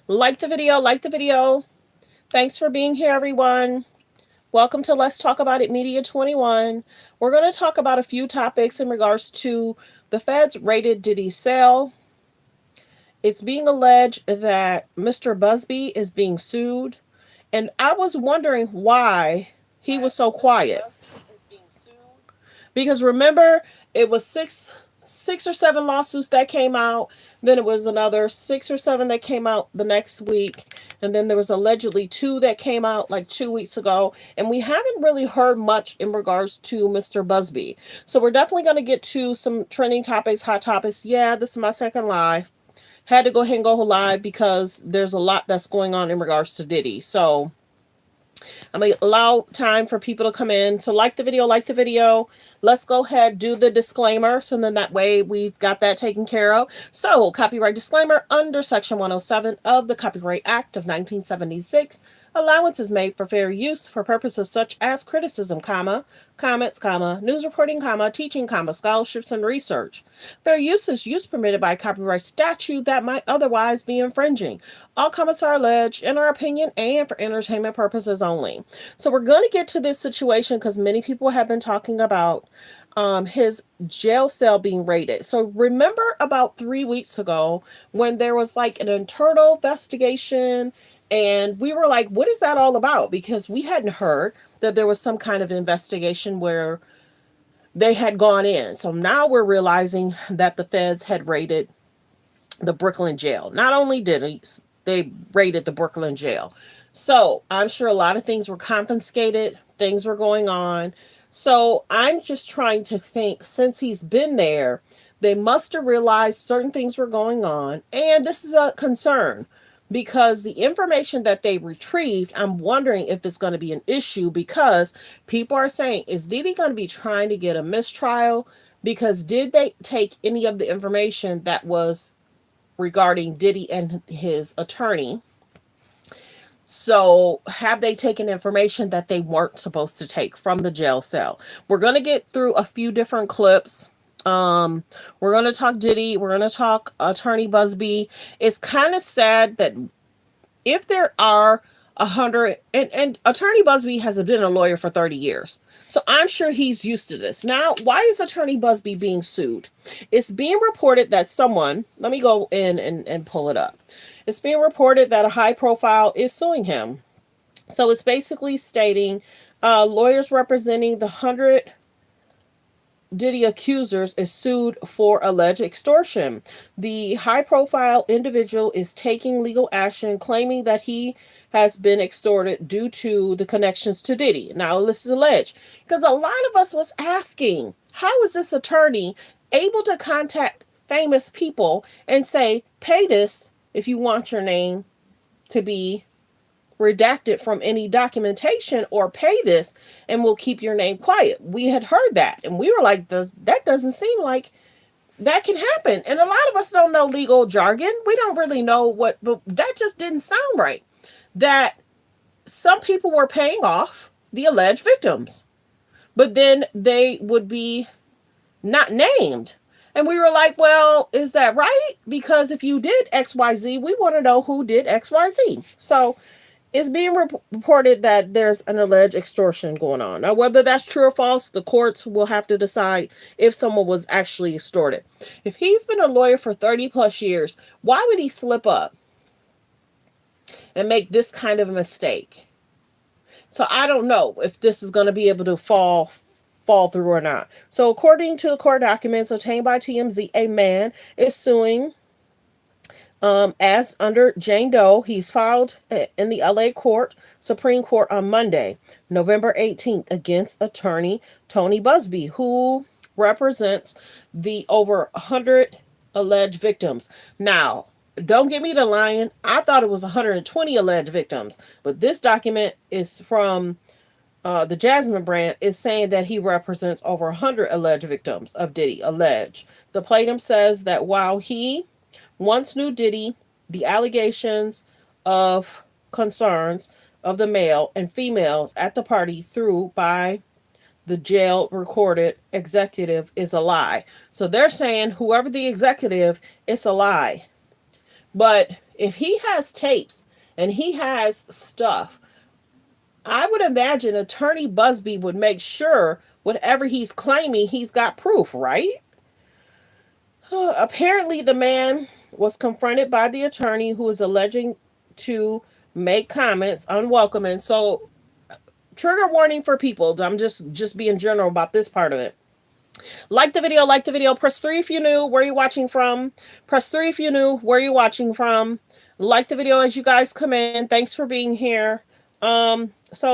Like the video, like the video. Thanks for being here, everyone. Welcome to Let's Talk About It Media 21. We're going to talk about a few topics in regards to the feds raided Diddy's cell. It's being alleged that Mr. Busby is being sued. And I was wondering why he was so quiet. Because remember, it was six or seven lawsuits that came out. Then it was another six or seven that came out the next week. And then there was allegedly two that came out like 2 weeks ago. And we haven't really heard much in regards to Mr. Busby. So we're definitely going to get to some trending topics, hot topics. Yeah, this is my second live. Had to go ahead and go live because there's a lot that's going on in regards to Diddy. So I'm going to allow time for people to come in. So like the video, like the video. Let's go ahead, do the disclaimer. So then that way we've got that taken care of. So copyright disclaimer under Section 107 of the Copyright Act of 1976. Allowance is made for fair use for purposes such as criticism, comments, news reporting, teaching, scholarships, and research. Fair use is use permitted by copyright statute that might otherwise be infringing. All comments are alleged in our opinion and for entertainment purposes only. So we're going to get to this situation because many people have been talking about his jail cell being raided. So remember about 3 weeks ago when there was like an internal investigation and we were like, what is that all about? Because we hadn't heard that there was some kind of investigation where they had gone in. So now we're realizing that the feds had raided the Brooklyn jail. Not only did they raided the Brooklyn jail. So I'm sure a lot of things were confiscated, things were going on. So I'm just trying to think, since he's been there, they must have realized certain things were going on. And this is a concern because the information that they retrieved, I'm wondering if it's going to be an issue because people are saying, is Diddy going to be trying to get a mistrial? Because did they take any of the information that was regarding Diddy and his attorney? So have they taken information that they weren't supposed to take from the jail cell? We're going to get through a few different clips. We're going to talk Diddy. We're going to talk Attorney Busby. It's kind of sad that if there are 100, and Attorney Busby has been a lawyer for 30 years. So I'm sure he's used to this. Now, why is Attorney Busby being sued? It's being reported that someone, let me go in and pull it up. It's being reported that a high profile is suing him. So it's basically stating lawyers representing the 100 Diddy accusers is sued for alleged extortion. The high profile individual is taking legal action claiming that he has been extorted due to the connections to Diddy. Now this is alleged because a lot of us was asking, how is this attorney able to contact famous people and say, pay this if you want your name to be redacted from any documentation, or pay this and we'll keep your name quiet. We had heard that and we were like, that doesn't seem like that can happen. And a lot of us don't know legal jargon. We don't really know what, but that just didn't sound right. That some people were paying off the alleged victims, but then they would be not named. And we were like, well, is that right? Because if you did XYZ, we want to know who did XYZ. So it's being reported that there's an alleged extortion going on. Now, whether that's true or false, the courts will have to decide if someone was actually extorted. If he's been a lawyer for 30 plus years, why would he slip up and make this kind of a mistake? So I don't know if this is going to be able to fall through or not. So according to the court documents obtained by TMZ, a man is suing as under Jane Doe. He's filed in the LA Supreme Court on Monday, November 18th, against attorney Tony Busby, who represents the over 100 alleged victims. Now, don't get me to lying. I thought it was 120 alleged victims, but this document is from the Jasmine brand, is saying that he represents over 100 alleged victims of Diddy. Alleged. The plaintiff says that while he once knew Diddy, the allegations of concerns of the male and females at the party threw by the jail recorded executive is a lie. So they're saying whoever the executive, it's a lie. But If he has tapes and he has stuff, I would imagine Attorney Busby would make sure whatever he's claiming, he's got proof, right? Apparently, the man was confronted by the attorney who is alleging to make comments unwelcome. So, trigger warning for people. I'm just being general about this part of it. Like the video, like the video. Press 3 if you new. Where are you watching from? Press 3 if you new. Where are you watching from? Like the video as you guys come in. Thanks for being here. So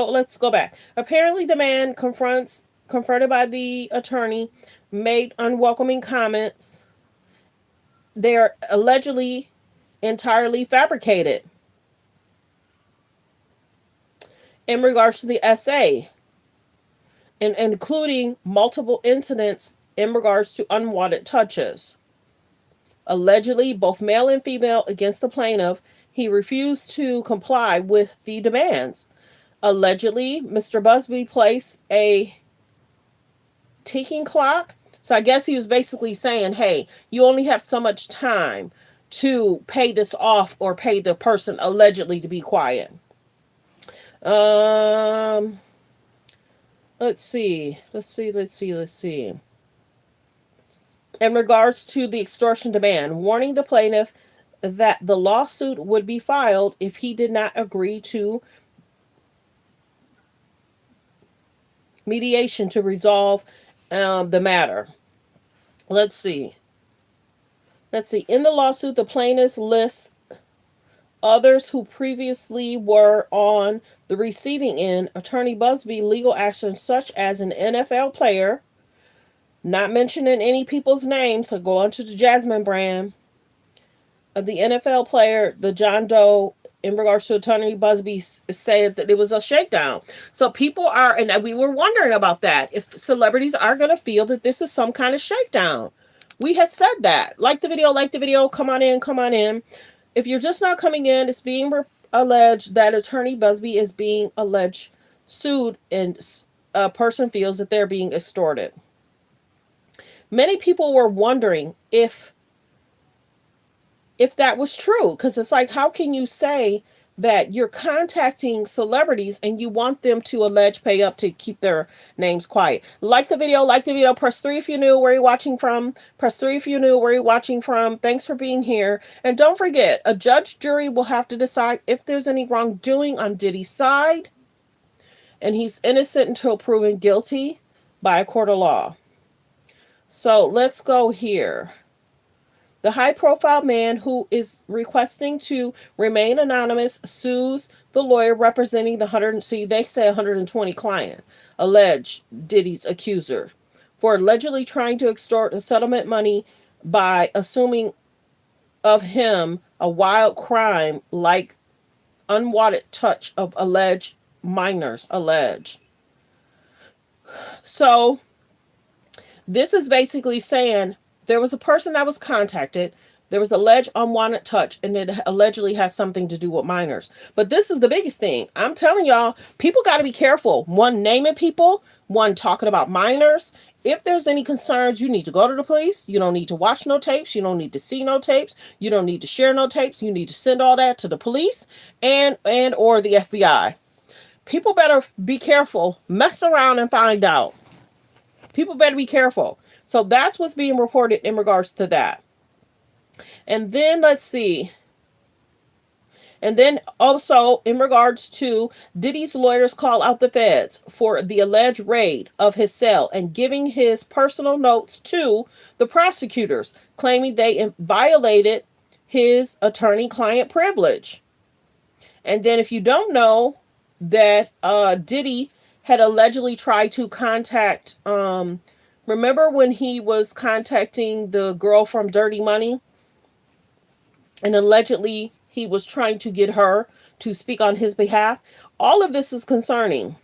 let's go back. Apparently, the man confronted by the attorney made unwelcoming comments. They're allegedly entirely fabricated in regards to the essay, and including multiple incidents in regards to unwanted touches. Allegedly, both male and female against the plaintiff, he refused to comply with the demands. Allegedly, Mr. Busby placed a ticking clock. So I guess he was basically saying, hey, you only have so much time to pay this off or pay the person allegedly to be quiet. Let's see. In regards to the extortion demand, warning the plaintiff that the lawsuit would be filed if he did not agree to mediation to resolve the matter. Let's see. In the lawsuit, the plaintiff lists others who previously were on the receiving end. Attorney Busby legal actions such as an NFL player, not mentioning any people's names, so go on to the Jasmine brand of the NFL player, the John Doe, in regards to Attorney Busby, said that it was a shakedown. So people are, and we were wondering about that, if celebrities are going to feel that this is some kind of shakedown. We had said that. Like the video, come on in. If you're just not coming in, it's being alleged that Attorney Busby is being sued, and a person feels that they're being extorted. Many people were wondering if that was true, because it's like, how can you say that you're contacting celebrities and you want them to pay up to keep their names quiet? Like the video, press 3 if you're new. Where are you watching from? Press 3 if you're new. Where are you watching from? Thanks for being here. And don't forget, a judge jury will have to decide if there's any wrongdoing on Diddy's side, and he's innocent until proven guilty by a court of law. So let's go here. The high-profile man who is requesting to remain anonymous sues the lawyer representing the 120 clients, alleged Diddy's accuser, for allegedly trying to extort the settlement money by assuming of him a wild crime like unwanted touch of alleged minors. So this is basically saying there was a person that was contacted. There was alleged unwanted touch, and it allegedly has something to do with minors. But this is the biggest thing. I'm telling y'all, people got to be careful. One, naming people. One, talking about minors. If there's any concerns, you need to go to the police. You don't need to watch no tapes. You don't need to see no tapes. You don't need to share no tapes. You need to send all that to the police and or the FBI. People better be careful. Mess around and find out. People better be careful. So that's what's being reported in regards to that. And then let's see. And then also in regards to Diddy's lawyers call out the feds for the alleged raid of his cell and giving his personal notes to the prosecutors, claiming they violated his attorney-client privilege. And then if you don't know that Diddy had allegedly tried to contact, remember when he was contacting the girl from Dirty Money? And allegedly he was trying to get her to speak on his behalf. All of this is concerning.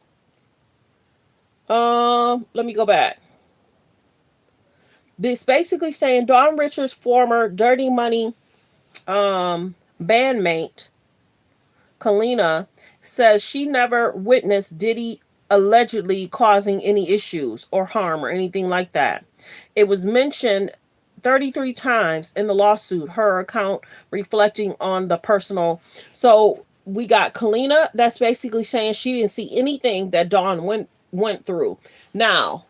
Let me go back. This basically saying Dawn Richards' former Dirty Money bandmate, Kalina, says she never witnessed Diddy allegedly causing any issues or harm or anything like that. It was mentioned 33 times in the lawsuit, her account reflecting on the personal. So we got Kalina that's basically saying she didn't see anything that Dawn went through. Now,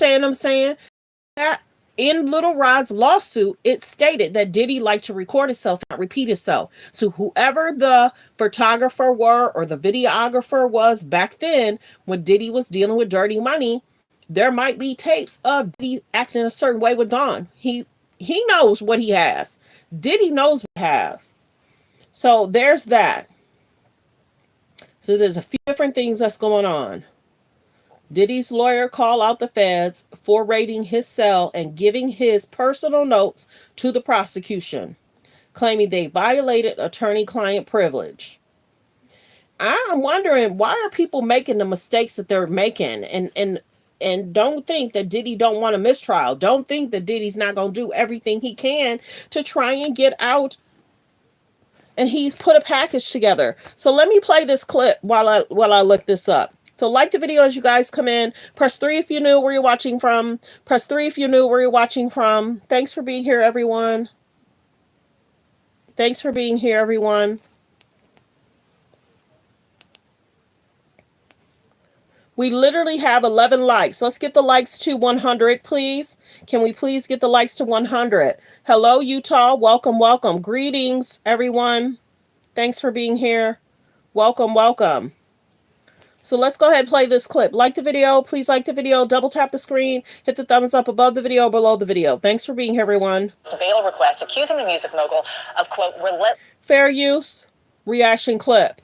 I'm saying that in Little Rod's lawsuit, it stated that Diddy liked to record himself, not repeat himself. So whoever the photographer were or the videographer was back then, when Diddy was dealing with dirty money, there might be tapes of Diddy acting a certain way with Don. He knows what he has. Diddy knows what he has. So there's that. So there's a few different things that's going on. Diddy's lawyer called out the feds for raiding his cell and giving his personal notes to the prosecution, claiming they violated attorney-client privilege. I'm wondering, why are people making the mistakes that they're making, and don't think that Diddy don't want a mistrial. Don't think that Diddy's not going to do everything he can to try and get out. And he's put a package together. So let me play this clip while I look this up. So like the video as you guys come in. Press 3 if you knew where you're watching from. Press 3 if you knew where you're watching from. Thanks for being here, everyone. Thanks for being here, everyone. We literally have 11 likes. Let's get the likes to 100, please. Can we please get the likes to 100? Hello, Utah. Welcome, welcome. Greetings, everyone. Thanks for being here. Welcome, welcome. So let's go ahead and play this clip. Like the video. Please like the video. Double tap the screen. Hit the thumbs up above the video, below the video. Thanks for being here, everyone. Bail request accusing the music mogul of, quote, fair use reaction clip.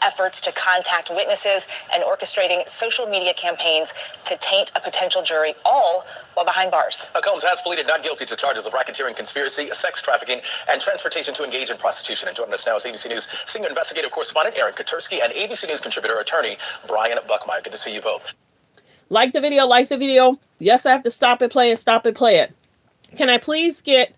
Efforts to contact witnesses and orchestrating social media campaigns to taint a potential jury, all while behind bars. Combs has pleaded not guilty to charges of racketeering, conspiracy, sex trafficking, and transportation to engage in prostitution. And joining us now is ABC News senior investigative correspondent Aaron Katursky and ABC News contributor attorney Brian Buckmeyer. Good to see you both. Like the video, like the video. Yes, I have to stop it, play it, stop it, play it. Can I please get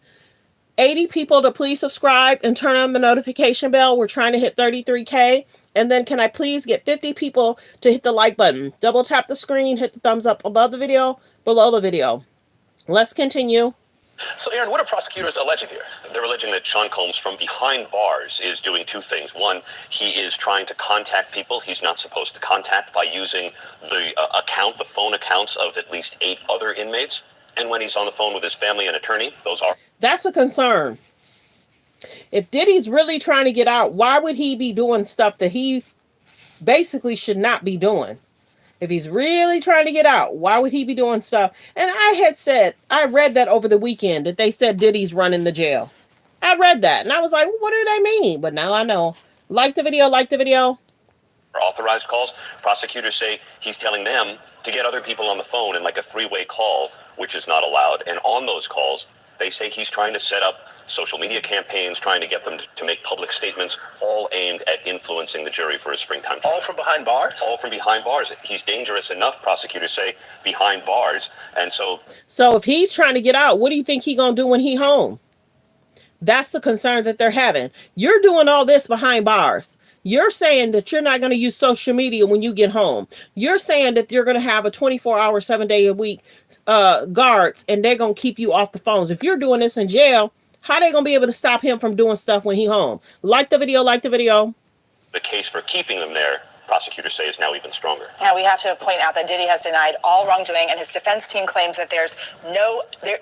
80 people to please subscribe and turn on the notification bell? We're trying to hit 33K. And then can I please get 50 people to hit the like button? Double tap the screen, hit the thumbs up above the video, below the video. Let's continue. So, Aaron, what are prosecutors alleging here? They're alleging that Sean Combs from behind bars is doing two things. One, he is trying to contact people he's not supposed to contact by using the the phone accounts of at least 8 other inmates. And when he's on the phone with his family and attorney, those are... That's a concern. If Diddy's really trying to get out, why would he be doing stuff that he basically should not be doing? If he's really trying to get out, why would he be doing stuff? And I read that over the weekend that they said Diddy's running the jail. I read that and I was like, what do they mean? But now I know. Like the video, like the video. Authorized calls. Prosecutors say he's telling them to get other people on the phone in like a 3-way call, which is not allowed. And on those calls, they say he's trying to set up social media campaigns, trying to get them to make public statements, all aimed at influencing the jury for a springtime trial. All from behind bars? All from behind bars. He's dangerous enough, prosecutors say, behind bars. And so if he's trying to get out, what do you think he's going to do when he home? That's the concern that they're having. You're doing all this behind bars. You're saying that you're not going to use social media when you get home. You're saying that you're going to have a 24-hour, 7-day-a-week guards, and they're going to keep you off the phones. If you're doing this in jail, how are they going to be able to stop him from doing stuff when he home? Like the video, like the video. The case for keeping them there, prosecutors say, is now even stronger. Now, we have to point out that Diddy has denied all wrongdoing, and his defense team claims that there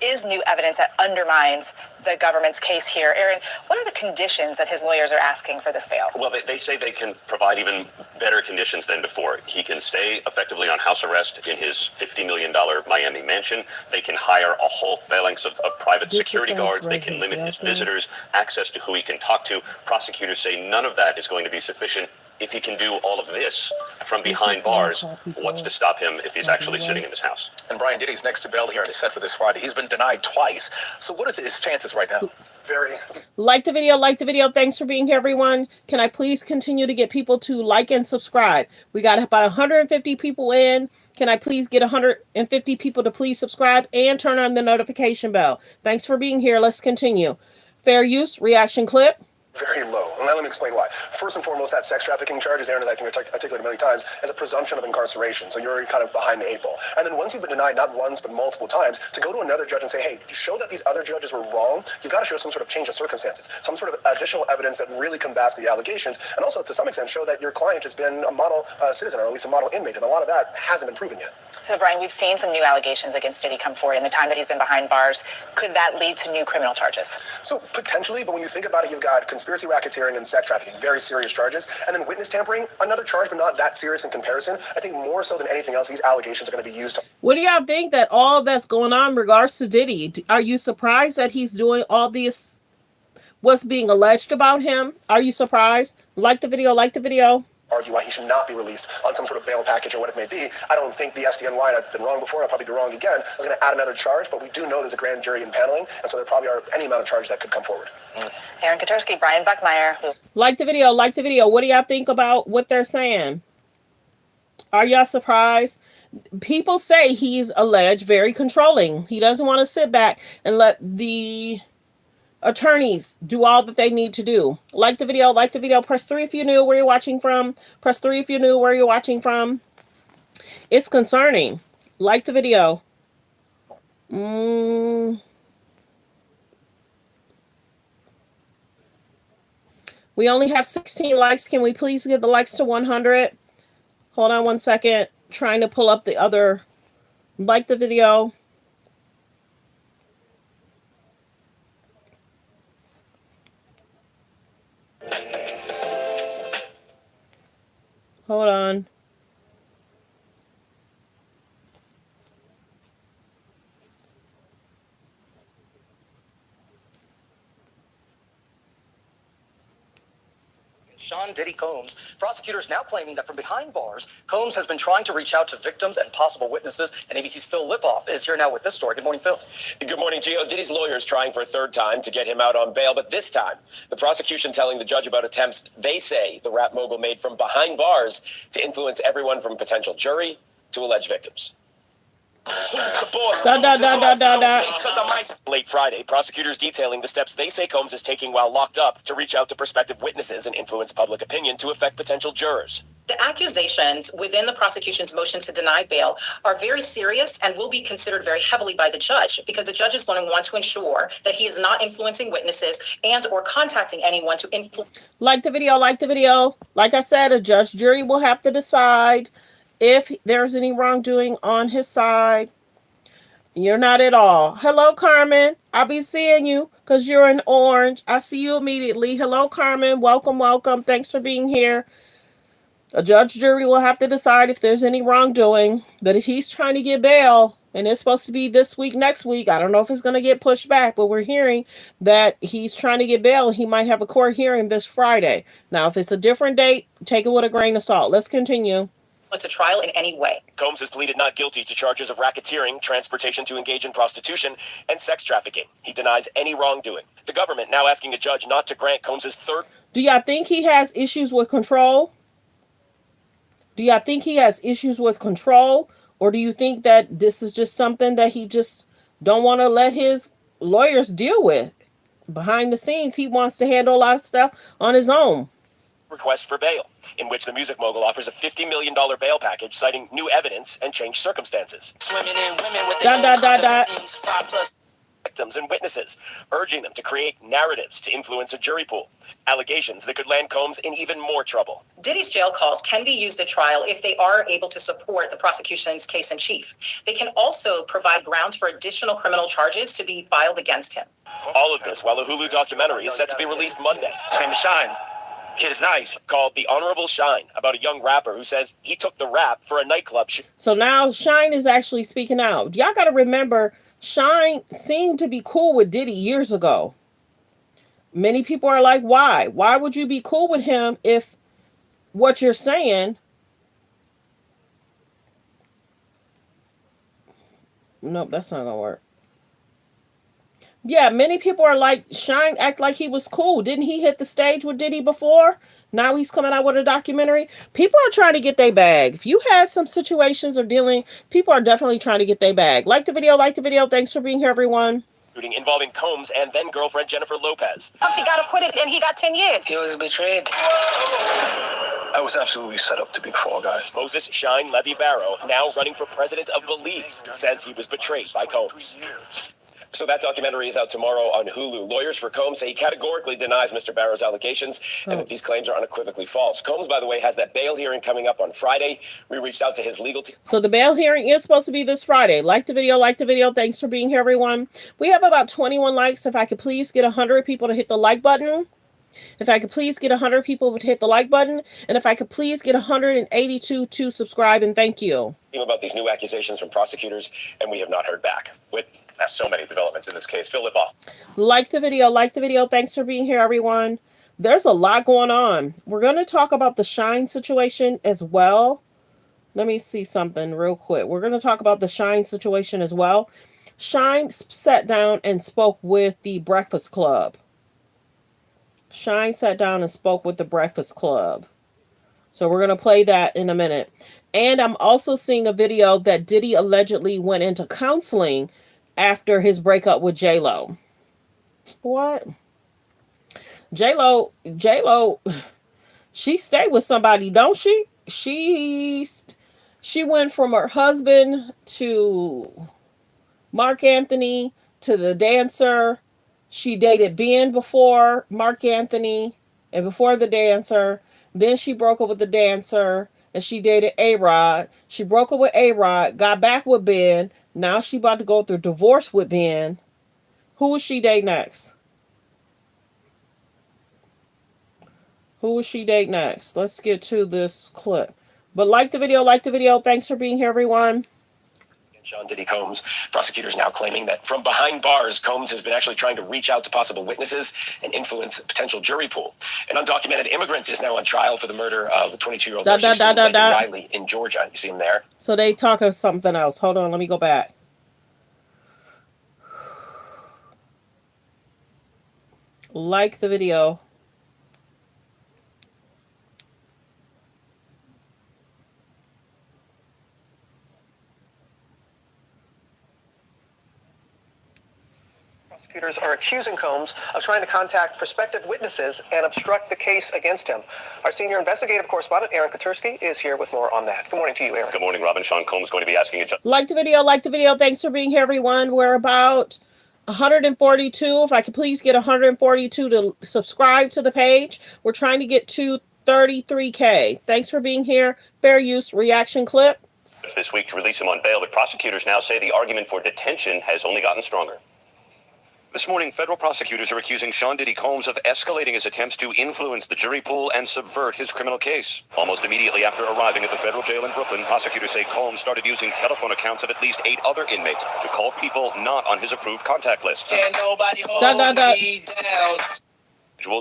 is new evidence that undermines the government's case here. Aaron, what are the conditions that his lawyers are asking for this bail? Well, they say they can provide even better conditions than before. He can stay effectively on house arrest in his $50 million Miami mansion. They can hire a whole phalanx of private security guards. They can limit his visitors, access to who he can talk to. Prosecutors say none of that is going to be sufficient. If he can do all of this from behind bars, what's to stop him if he's actually sitting in his house? And Brian, Diddy's next to bail here and is set for this Friday. He's been denied twice. So what is his chances right now? Very. Like the video, like the video. Thanks for being here, everyone. Can I please continue to get people to like and subscribe? We got about 150 people in. Can I please get 150 people to please subscribe and turn on the notification bell? Thanks for being here. Let's continue. Fair use reaction clip. very low. And let me explain why. First and foremost, that sex trafficking charge, as Aaron has, I think, articulated many times, as a presumption of incarceration. So you're already kind of behind the 8 ball. And then once you've been denied, not once, but multiple times, to go to another judge and say, hey, to show that these other judges were wrong, you've got to show some sort of change of circumstances, some sort of additional evidence that really combats the allegations, and also to some extent show that your client has been a model citizen, or at least a model inmate. And a lot of that hasn't been proven yet. So, Brian, we've seen some new allegations against Diddy come forward in the time that he's been behind bars. Could that lead to new criminal charges? So potentially, but when you think about it, you've got conspiracy, racketeering, and sex trafficking, very serious charges. And then witness tampering, another charge, but not that serious in comparison. I think more so than anything else, these allegations are going to be used. What do y'all think that all that's going on in regards to Diddy? Are you surprised that he's doing all this, what's being alleged about him? Are you surprised? Like the video, like the video. Argue why he should not be released on some sort of bail package or what it may be. I don't think the SDNY, I've been wrong before, I'll probably be wrong again, is going to add another charge, but we do know there's a grand jury impaneling, and so there probably are any amount of charges that could come forward. Aaron Katursky, Brian Buckmeyer. Like the video, like the video. What do y'all think about what they're saying? Are y'all surprised? People say he's alleged very controlling. He doesn't want to sit back and let the attorneys do all that they need to do. Like the video, like the video. Press 3 if you knew where you're watching from. Press 3 if you knew where you're watching from. It's concerning. Like the video. We only have 16 likes. Can we please get the likes to 100? Hold on one second. Trying to pull up the other. Like the video. Hold on. Sean Diddy Combs. Prosecutors now claiming that from behind bars, Combs has been trying to reach out to victims and possible witnesses. And ABC's Phil Lipoff is here now with this story. Good morning, Phil. Good morning, Gio. Diddy's lawyer is trying for a third time to get him out on bail, but this time, the prosecution telling the judge about attempts they say the rap mogul made from behind bars to influence everyone from potential jury to alleged victims. Late Friday, prosecutors detailing the steps they say Combs is taking while locked up to reach out to prospective witnesses and influence public opinion to affect potential jurors. The accusations within the prosecution's motion to deny bail are very serious and will be considered very heavily by the judge, because the judge is going to want to ensure that he is not influencing witnesses and or contacting anyone to influence. Like the video, like the video. Like I said, a judge jury will have to decide if there's any wrongdoing on his side. You're not at all. Hello, Carmen. I'll be seeing you because you're in orange. I see you immediately. Hello, Carmen. Welcome, welcome. Thanks for being here. A judge jury will have to decide if there's any wrongdoing. But if he's trying to get bail, and it's supposed to be this week, next week, I don't know if it's going to get pushed back, but we're hearing that he's trying to get bail. He might have a court hearing this Friday. Now, if it's a different date, take it with a grain of salt. Let's continue. It's a trial in any way. Combs has pleaded not guilty to charges of racketeering, transportation to engage in prostitution, and sex trafficking. He denies any wrongdoing. The government now asking a judge not to grant Combs' third. Do y'all think he has issues with control? Do y'all think he has issues with control? Or do you think that this is just something that he just don't want to let his lawyers deal with? Behind the scenes, he wants to handle a lot of stuff on his own. Request for bail, in which the music mogul offers a $50 million bail package, citing new evidence and changed circumstances. Victims and witnesses, urging them to create narratives to influence a jury pool. Allegations that could land Combs in even more trouble. Diddy's jail calls can be used at trial if they are able to support the prosecution's case in chief. They can also provide grounds for additional criminal charges to be filed against him. All of this while a Hulu documentary is set to be released Monday. Name is Shine. Kid is nice. Called The Honorable Shine, about a young rapper who says he took the rap for a nightclub shoot. So now Shine is actually speaking out. Y'all got to remember, Shine seemed to be cool with Diddy years ago. Many people are like, why? Why would you be cool with him if what you're saying? Nope, that's not going to work. Yeah, many people are like, Shine act like he was cool. Didn't he hit the stage with Diddy before? Now he's coming out with a documentary. People are trying to get their bag. If you had some situations or dealing, people are definitely trying to get their bag. Like the video, like the video. Thanks for being here, everyone. shooting involving Combs and then girlfriend Jennifer Lopez. He got acquitted and he got 10 years. He was betrayed. I was absolutely set up to be the fall guy. Moses Shine Levy Barrow, now running for president of Belize, says he was betrayed by Combs. So that documentary is out tomorrow on Hulu. Lawyers for Combs say he categorically denies Mr. Barrow's allegations and that these claims are unequivocally false. Combs, by the way, has that bail hearing coming up on Friday. We reached out to his legal team. So the bail hearing is supposed to be this Friday. Like the video, like the video. Thanks for being here, everyone. We have about 21 likes. If I could please get 100 people to hit the like button. If I could please get 100 people to hit the like button. And if I could please get 182 to subscribe, and thank you. About these new accusations from prosecutors, and we have not heard back. With so many developments in this case. Phil Lipoff. Like the video, like the video. Thanks for being here, everyone. There's a lot going on. We're going to talk about the Shine situation as well. Let me see something real quick. We're going to talk about the Shine situation as well. Shine sat down and spoke with the Breakfast Club. Shine sat down and spoke with the Breakfast Club. So we're going to play that in a minute. And I'm also seeing a video that Diddy allegedly went into counseling after his breakup with J-Lo. What? J-Lo, she stayed with somebody, don't she? She went from her husband to Mark Anthony to the dancer. She dated Ben before Mark Anthony and before the dancer. Then she broke up with the dancer and she dated A-Rod. She broke up with A-Rod, got back with Ben. Now she about to go through divorce with Ben. Who will she date next? Who will she date next? Let's get to this clip. But like the video, like the video. Thanks for being here, everyone. Sean Diddy Combs. Prosecutors now claiming that from behind bars, Combs has been actually trying to reach out to possible witnesses and influence a potential jury pool. An undocumented immigrant is now on trial for the murder of the 22-year-old Riley in Georgia. You see him there? So they talk of something else. Hold on, let me go back. Like the video. Prosecutors are accusing Combs of trying to contact prospective witnesses and obstruct the case against him. Our senior investigative correspondent, Aaron Katursky, is here with more on that. Good morning to you, Aaron. Good morning, Robin. Sean Combs going to be asking a judge. Like the video, like the video. Thanks for being here, everyone. We're about 142. If I could please get 142 to subscribe to the page. We're trying to get to 33K. Thanks for being here. Fair use reaction clip. This week to release him on bail, but prosecutors now say the argument for detention has only gotten stronger. This morning, federal prosecutors are accusing Sean Diddy Combs of escalating his attempts to influence the jury pool and subvert his criminal case. Almost immediately after arriving at the federal jail in Brooklyn, prosecutors say Combs started using telephone accounts of at least 8 other inmates to call people not on his approved contact list. Can nobody hold me down?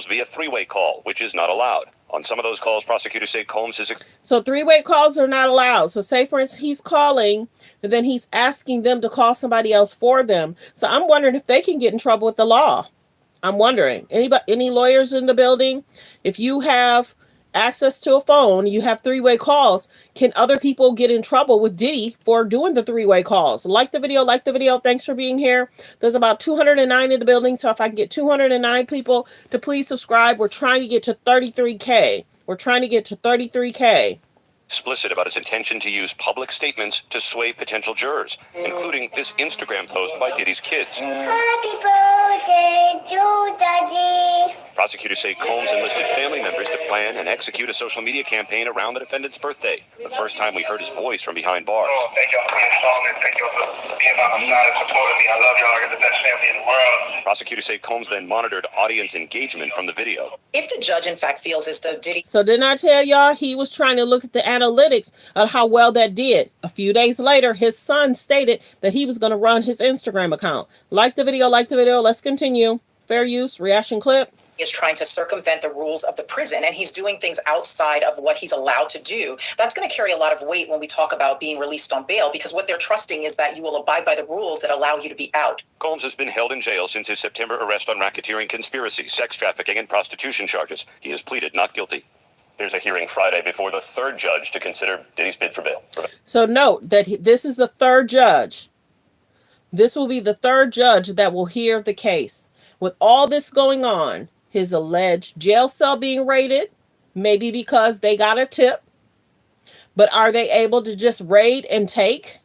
Via three-way call, which is not allowed. On some of those calls, prosecutors say Combs is... So three-way calls are not allowed. So say, for instance, he's calling, and then he's asking them to call somebody else for them. So I'm wondering if they can get in trouble with the law. I'm wondering. Any lawyers in the building? If you have access to a phone, you have three-way calls, can other people get in trouble with Diddy for doing the three-way calls? Like the video, like the video. Thanks for being here. There's about 209 in the building, so if I can get 209 people to please subscribe, we're trying to get to 33K. We're trying to get to 33K. Explicit about his intention to use public statements to sway potential jurors, including this Instagram post by Diddy's kids. Happy birthday to Daddy. Prosecutors say Combs enlisted family members to plan and execute a social media campaign around the defendant's birthday. The first time we heard his voice from behind bars. Thank y'all for being strong and thank y'all for being by my side and supporting me. I love y'all. I got the best family in the world. Prosecutors say Combs then monitored audience engagement from the video. If the judge, in fact, feels as though Diddy... So didn't I tell y'all he was trying to look at the analytics of how well that did? A few days later, his son stated that he was going to run his Instagram account. Like the video, like the video. Let's continue. Fair use, reaction clip. Is trying to circumvent the rules of the prison, and he's doing things outside of what he's allowed to do. That's going to carry a lot of weight when we talk about being released on bail, because what they're trusting is that you will abide by the rules that allow you to be out. Combs has been held in jail since his September arrest on racketeering, conspiracy, sex trafficking, and prostitution charges. He has pleaded not guilty. There's a hearing Friday before the third judge to consider Diddy's bid for bail. So note that this is the third judge. This will be the third judge that will hear the case. With all this going on, his alleged jail cell being raided, maybe because they got a tip, but are they able to just raid and take?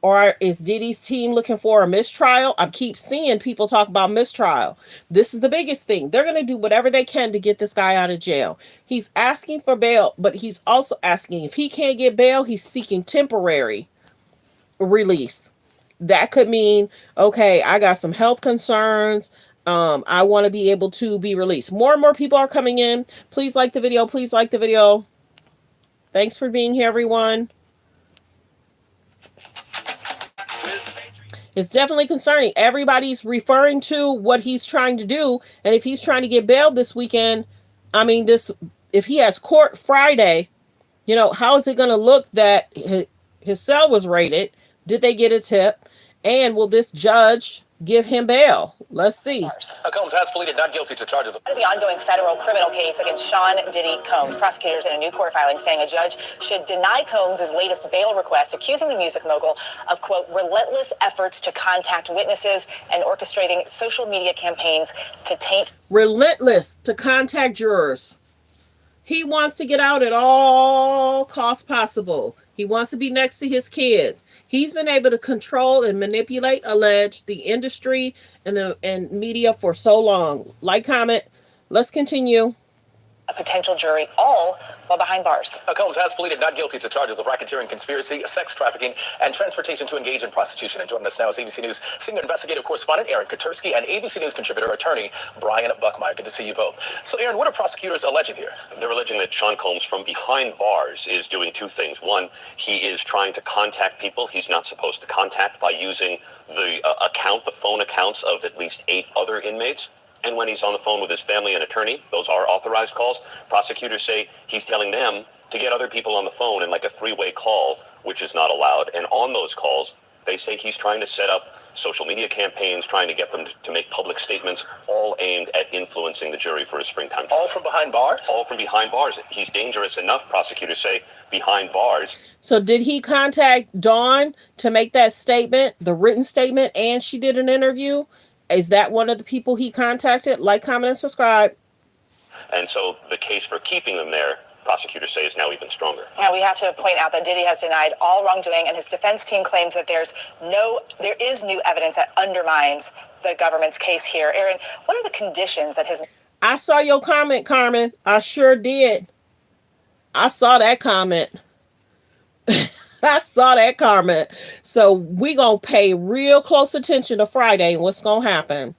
Or is Diddy's team looking for a mistrial? I keep seeing people talk about mistrial. This is the biggest thing. They're going to do whatever they can to get this guy out of jail. He's asking for bail, but he's also asking if he can't get bail, he's seeking temporary release. That could mean, okay, I got some health concerns. I want to be able to be released. More and more people are coming in. Please like the video. Please like the video. Thanks for being here, everyone. It's definitely concerning. Everybody's referring to what he's trying to do. And if he's trying to get bail this weekend, I mean, if he has court Friday, you know, how is it going to look that his cell was raided? Did they get a tip? And will this judge give him bail? Let's see. Combs has pleaded not guilty to charges of The ongoing federal criminal case against Sean Diddy Combs. Prosecutors in a new court filing saying a judge should deny Combs' latest bail request, accusing the music mogul of, quote, relentless efforts to contact witnesses and orchestrating social media campaigns to taint. Relentless to contact jurors. He wants to get out at all costs possible. He wants to be next to his kids. He's been able to control and manipulate, the industry and media for so long. Like, comment. Let's continue. A potential jury, all while behind bars. Combs has pleaded not guilty to charges of racketeering, conspiracy, sex trafficking, and transportation to engage in prostitution. And joining us now is ABC News senior investigative correspondent Aaron Katursky and ABC News contributor attorney Brian Buckmeyer. Good to see you both. So, Aaron, what are prosecutors alleging here? They're alleging that Sean Combs from behind bars is doing two things. One, he is trying to contact people he's not supposed to contact by using the phone accounts of at least 8 other inmates. And when he's on the phone with his family and attorney, those are authorized calls. Prosecutors say he's telling them to get other people on the phone in like a 3-way call, which is not allowed. And on those calls, they say he's trying to set up social media campaigns, trying to get them to make public statements, all aimed at influencing the jury for a springtime trial. All from behind bars? All from behind bars. He's dangerous enough, prosecutors say, behind bars. So did he contact Dawn to make that statement, the written statement, and she did an interview? Is that one of the people he contacted? Like, comment, and subscribe. And so the case for keeping them there, prosecutors say, is now even stronger. Now, we have to point out that Diddy has denied all wrongdoing, and his defense team claims that there is new evidence that undermines the government's case here. Aaron, what are the conditions that his... I saw your comment, Carmen. I sure did. I saw that comment. I saw that comment. So we going to pay real close attention to Friday and what's going to happen.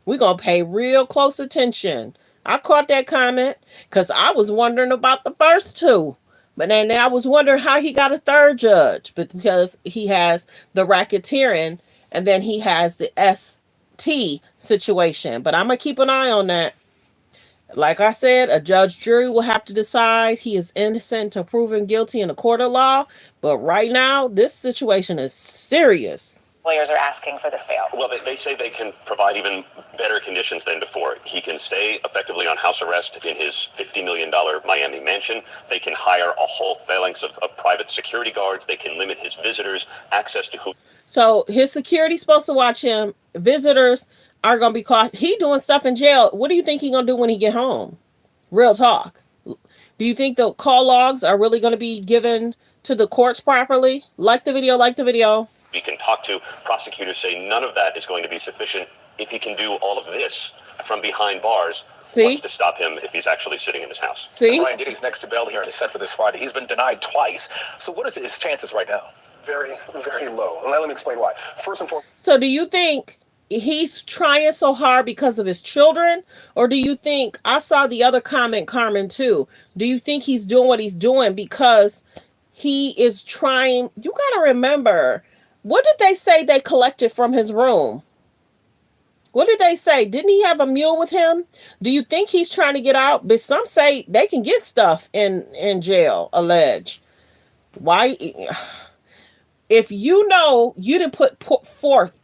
We're going to pay real close attention. I caught that comment because I was wondering about the first 2. But then I was wondering how he got a third judge. But because he has the racketeering and then he has the ST situation. But I'm going to keep an eye on that. Like I said, a judge jury will have to decide he is innocent to proven guilty in a court of law. But right now, this situation is serious. Lawyers are asking for this bail. Well, they say they can provide even better conditions than before. He can stay effectively on house arrest in his $50 million Miami mansion. They can hire a whole phalanx of private security guards. They can limit his visitors, access to who. So his security's supposed to watch him. Visitors are going to be caught. He doing stuff in jail. What do you think he going to do when he get home? Real talk. Do you think the call logs are really going to be given to the courts properly? Like the video, like the video. We can talk to. Prosecutors say none of that is going to be sufficient if he can do all of this from behind bars. See? What's to stop him if he's actually sitting in his house? See? Brian Diddy's next to bail here and is set for this Friday. He's been denied twice. So what is his chances right now? Very, very low. And let me explain why. First and foremost. So do you think he's trying so hard because of his children? Or do you think, I saw the other comment, Carmen, too. Do you think he's doing what he's doing because he is trying? You got to remember, what did they say they collected from his room? What did they say? Didn't he have a mule with him? Do you think he's trying to get out? But some say they can get stuff in jail, alleged. Why? If you know you didn't put forth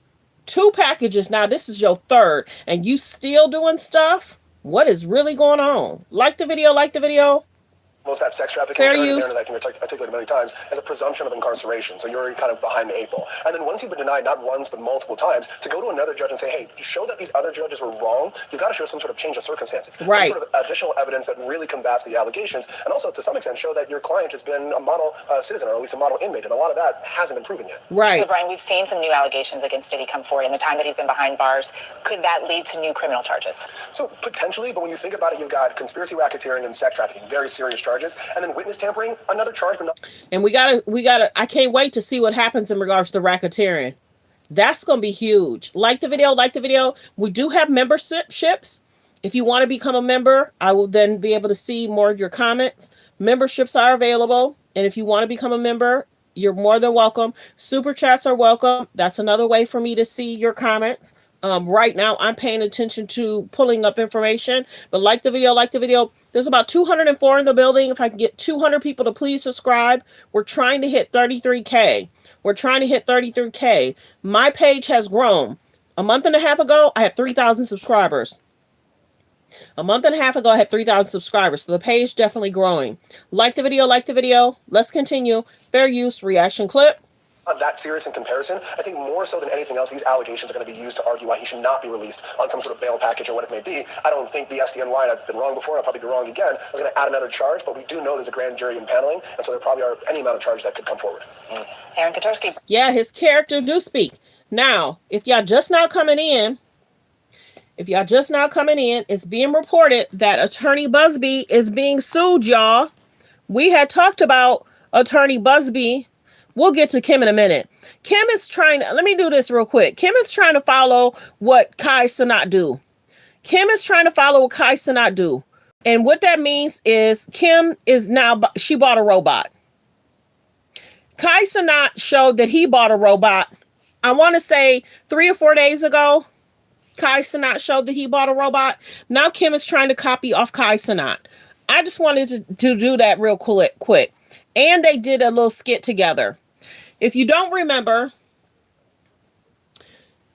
2 packages, now this is your 3rd, and you still doing stuff, what is really going on? Like the video, like the video. Most that sex trafficking Fair charges, use. Aaron, that I think we articulated many times, as a presumption of incarceration. So you're kind of behind the eight ball. And then once you've been denied not once but multiple times, to go to another judge and say, hey, to show that these other judges were wrong, you've got to show some sort of change of circumstances. Right. Some sort of additional evidence that really combats the allegations, and also to some extent show that your client has been a model citizen, or at least a model inmate. And a lot of that hasn't been proven yet. Right. So, Brian, we've seen some new allegations against Diddy come forward in the time that he's been behind bars. Could that lead to new criminal charges? So potentially, but when you think about it, you've got conspiracy, racketeering, and sex trafficking, very serious charges, and then witness tampering, another charge, but not. And we gotta, I can't wait to see what happens in regards to racketeering. That's going to be huge. Like the video. We do have memberships. If you want to become a member, I will then be able to see more of your comments. Memberships are available. And if you want to become a member, you're more than welcome. Super chats are welcome. That's another way for me to see your comments. Right now, I'm paying attention to pulling up information. But like the video. There's about 204 in the building. If I can get 200 people to please subscribe, we're trying to hit 33K. My page has grown. A month and a half ago, I had 3,000 subscribers. So the page definitely growing. Like the video. Let's continue. Fair use reaction clip. Not that serious in comparison. I think more so than anything else, these allegations are going to be used to argue why he should not be released on some sort of bail package or what it may be. I don't think the SDN line, I've been wrong before, I'll probably be wrong again, is going to add another charge, but we do know there's a grand jury impaneling, and so there probably are any amount of charges that could come forward. Aaron Katursky. Yeah, his character do speak. Now, if y'all just now coming in, it's being reported that Attorney Busby is being sued, y'all. We had talked about Attorney Busby. We'll get to Kim in a minute. Kim is trying to, let me do this real quick. Kim is trying to follow what Kai Cenat do. And what that means is Kim is now, she bought a robot. Kai Cenat showed that he bought a robot. I want to say 3 or 4 days ago. Kai Cenat showed that he bought a robot. Now Kim is trying to copy off Kai Cenat. I just wanted to do that real quick. And they did a little skit together. If you don't remember,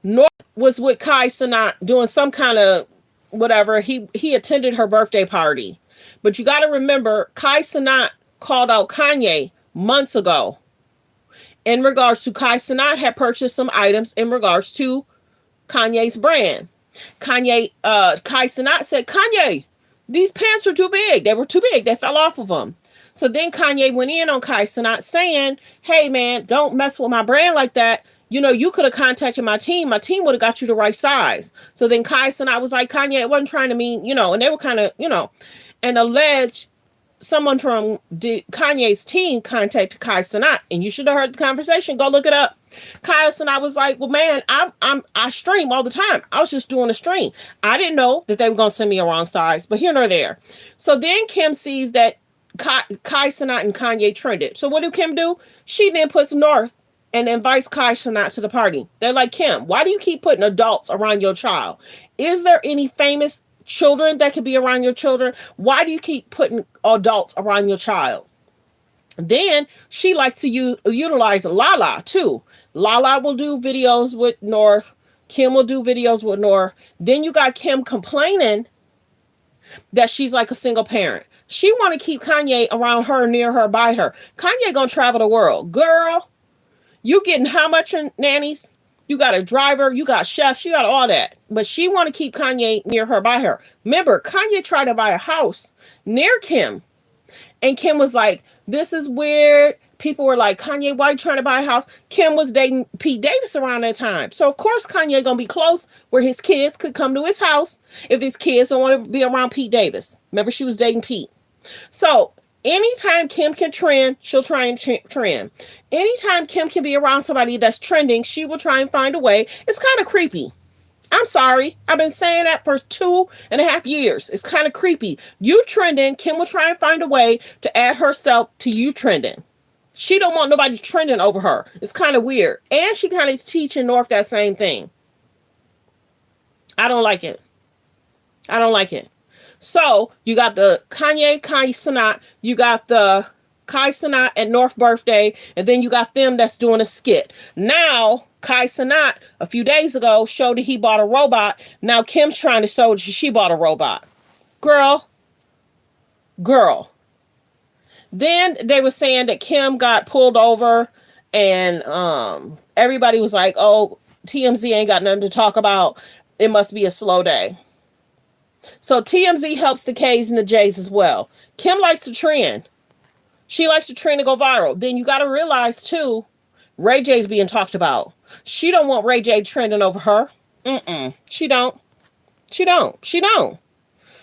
North was with Kai Cenat doing some kind of whatever. He attended her birthday party. But you got to remember, Kai Cenat called out Kanye months ago in regards to Kai Cenat had purchased some items in regards to Kanye's brand. Kai Cenat said, Kanye, these pants are too big. They were too big. They fell off of them. So then Kanye went in on Kai Cenat saying, hey, man, don't mess with my brand like that. You know, you could have contacted my team. My team would have got you the right size. So then Kai Cenat was like, Kanye, it wasn't trying to mean, and they were kind of, and alleged someone from Kanye's team contacted Kai Cenat. And you should have heard the conversation. Go look it up. Kai Cenat was like, well, man, I stream all the time. I was just doing a stream. I didn't know that they were going to send me a wrong size, but here nor there. So then Kim sees that Kai Cenat and Kanye trended. So what do Kim do? She then puts North and invites Kai Cenat to the party. They're like, Kim, why do you keep putting adults around your child? Is there any famous children that could be around your children? Why do you keep putting adults around your child? Then she likes to utilize Lala too. Lala will do videos with North. Kim will do videos with North. Then you got Kim complaining that she's like a single parent. She want to keep Kanye around her, near her, by her. Kanye gonna travel the world. Girl, you getting how much in nannies? You got a driver, you got chefs, you got all that. But she want to keep Kanye near her, by her. Remember, Kanye tried to buy a house near Kim. And Kim was like, this is weird. People were like, Kanye, why are you trying to buy a house? Kim was dating Pete Davis around that time. So, of course, Kanye going to be close where his kids could come to his house if his kids don't want to be around Pete Davis. Remember, she was dating Pete. So, anytime Kim can trend, she'll try and trend. Anytime Kim can be around somebody that's trending, she will try and find a way. It's kind of creepy. I'm sorry. I've been saying that for 2.5 years. It's kind of creepy. You trending, Kim will try and find a way to add herself to you trending. She don't want nobody trending over her. It's kind of weird. And she kind of teaching North that same thing. I don't like it. So you got the Kai Cenat, you got the Kai Cenat at North birthday, and then you got them that's doing a skit. Now, Kai Cenat, a few days ago, showed that he bought a robot. Now Kim's trying to show that she bought a robot. Girl, Then they were saying that Kim got pulled over, and everybody was like, oh, TMZ ain't got nothing to talk about. It must be a slow day. So TMZ helps the K's and the J's as well. Kim likes to trend. She likes to trend and go viral. Then you got to realize too, Ray J's being talked about. She don't want Ray J trending over her. She don't. She don't. She don't.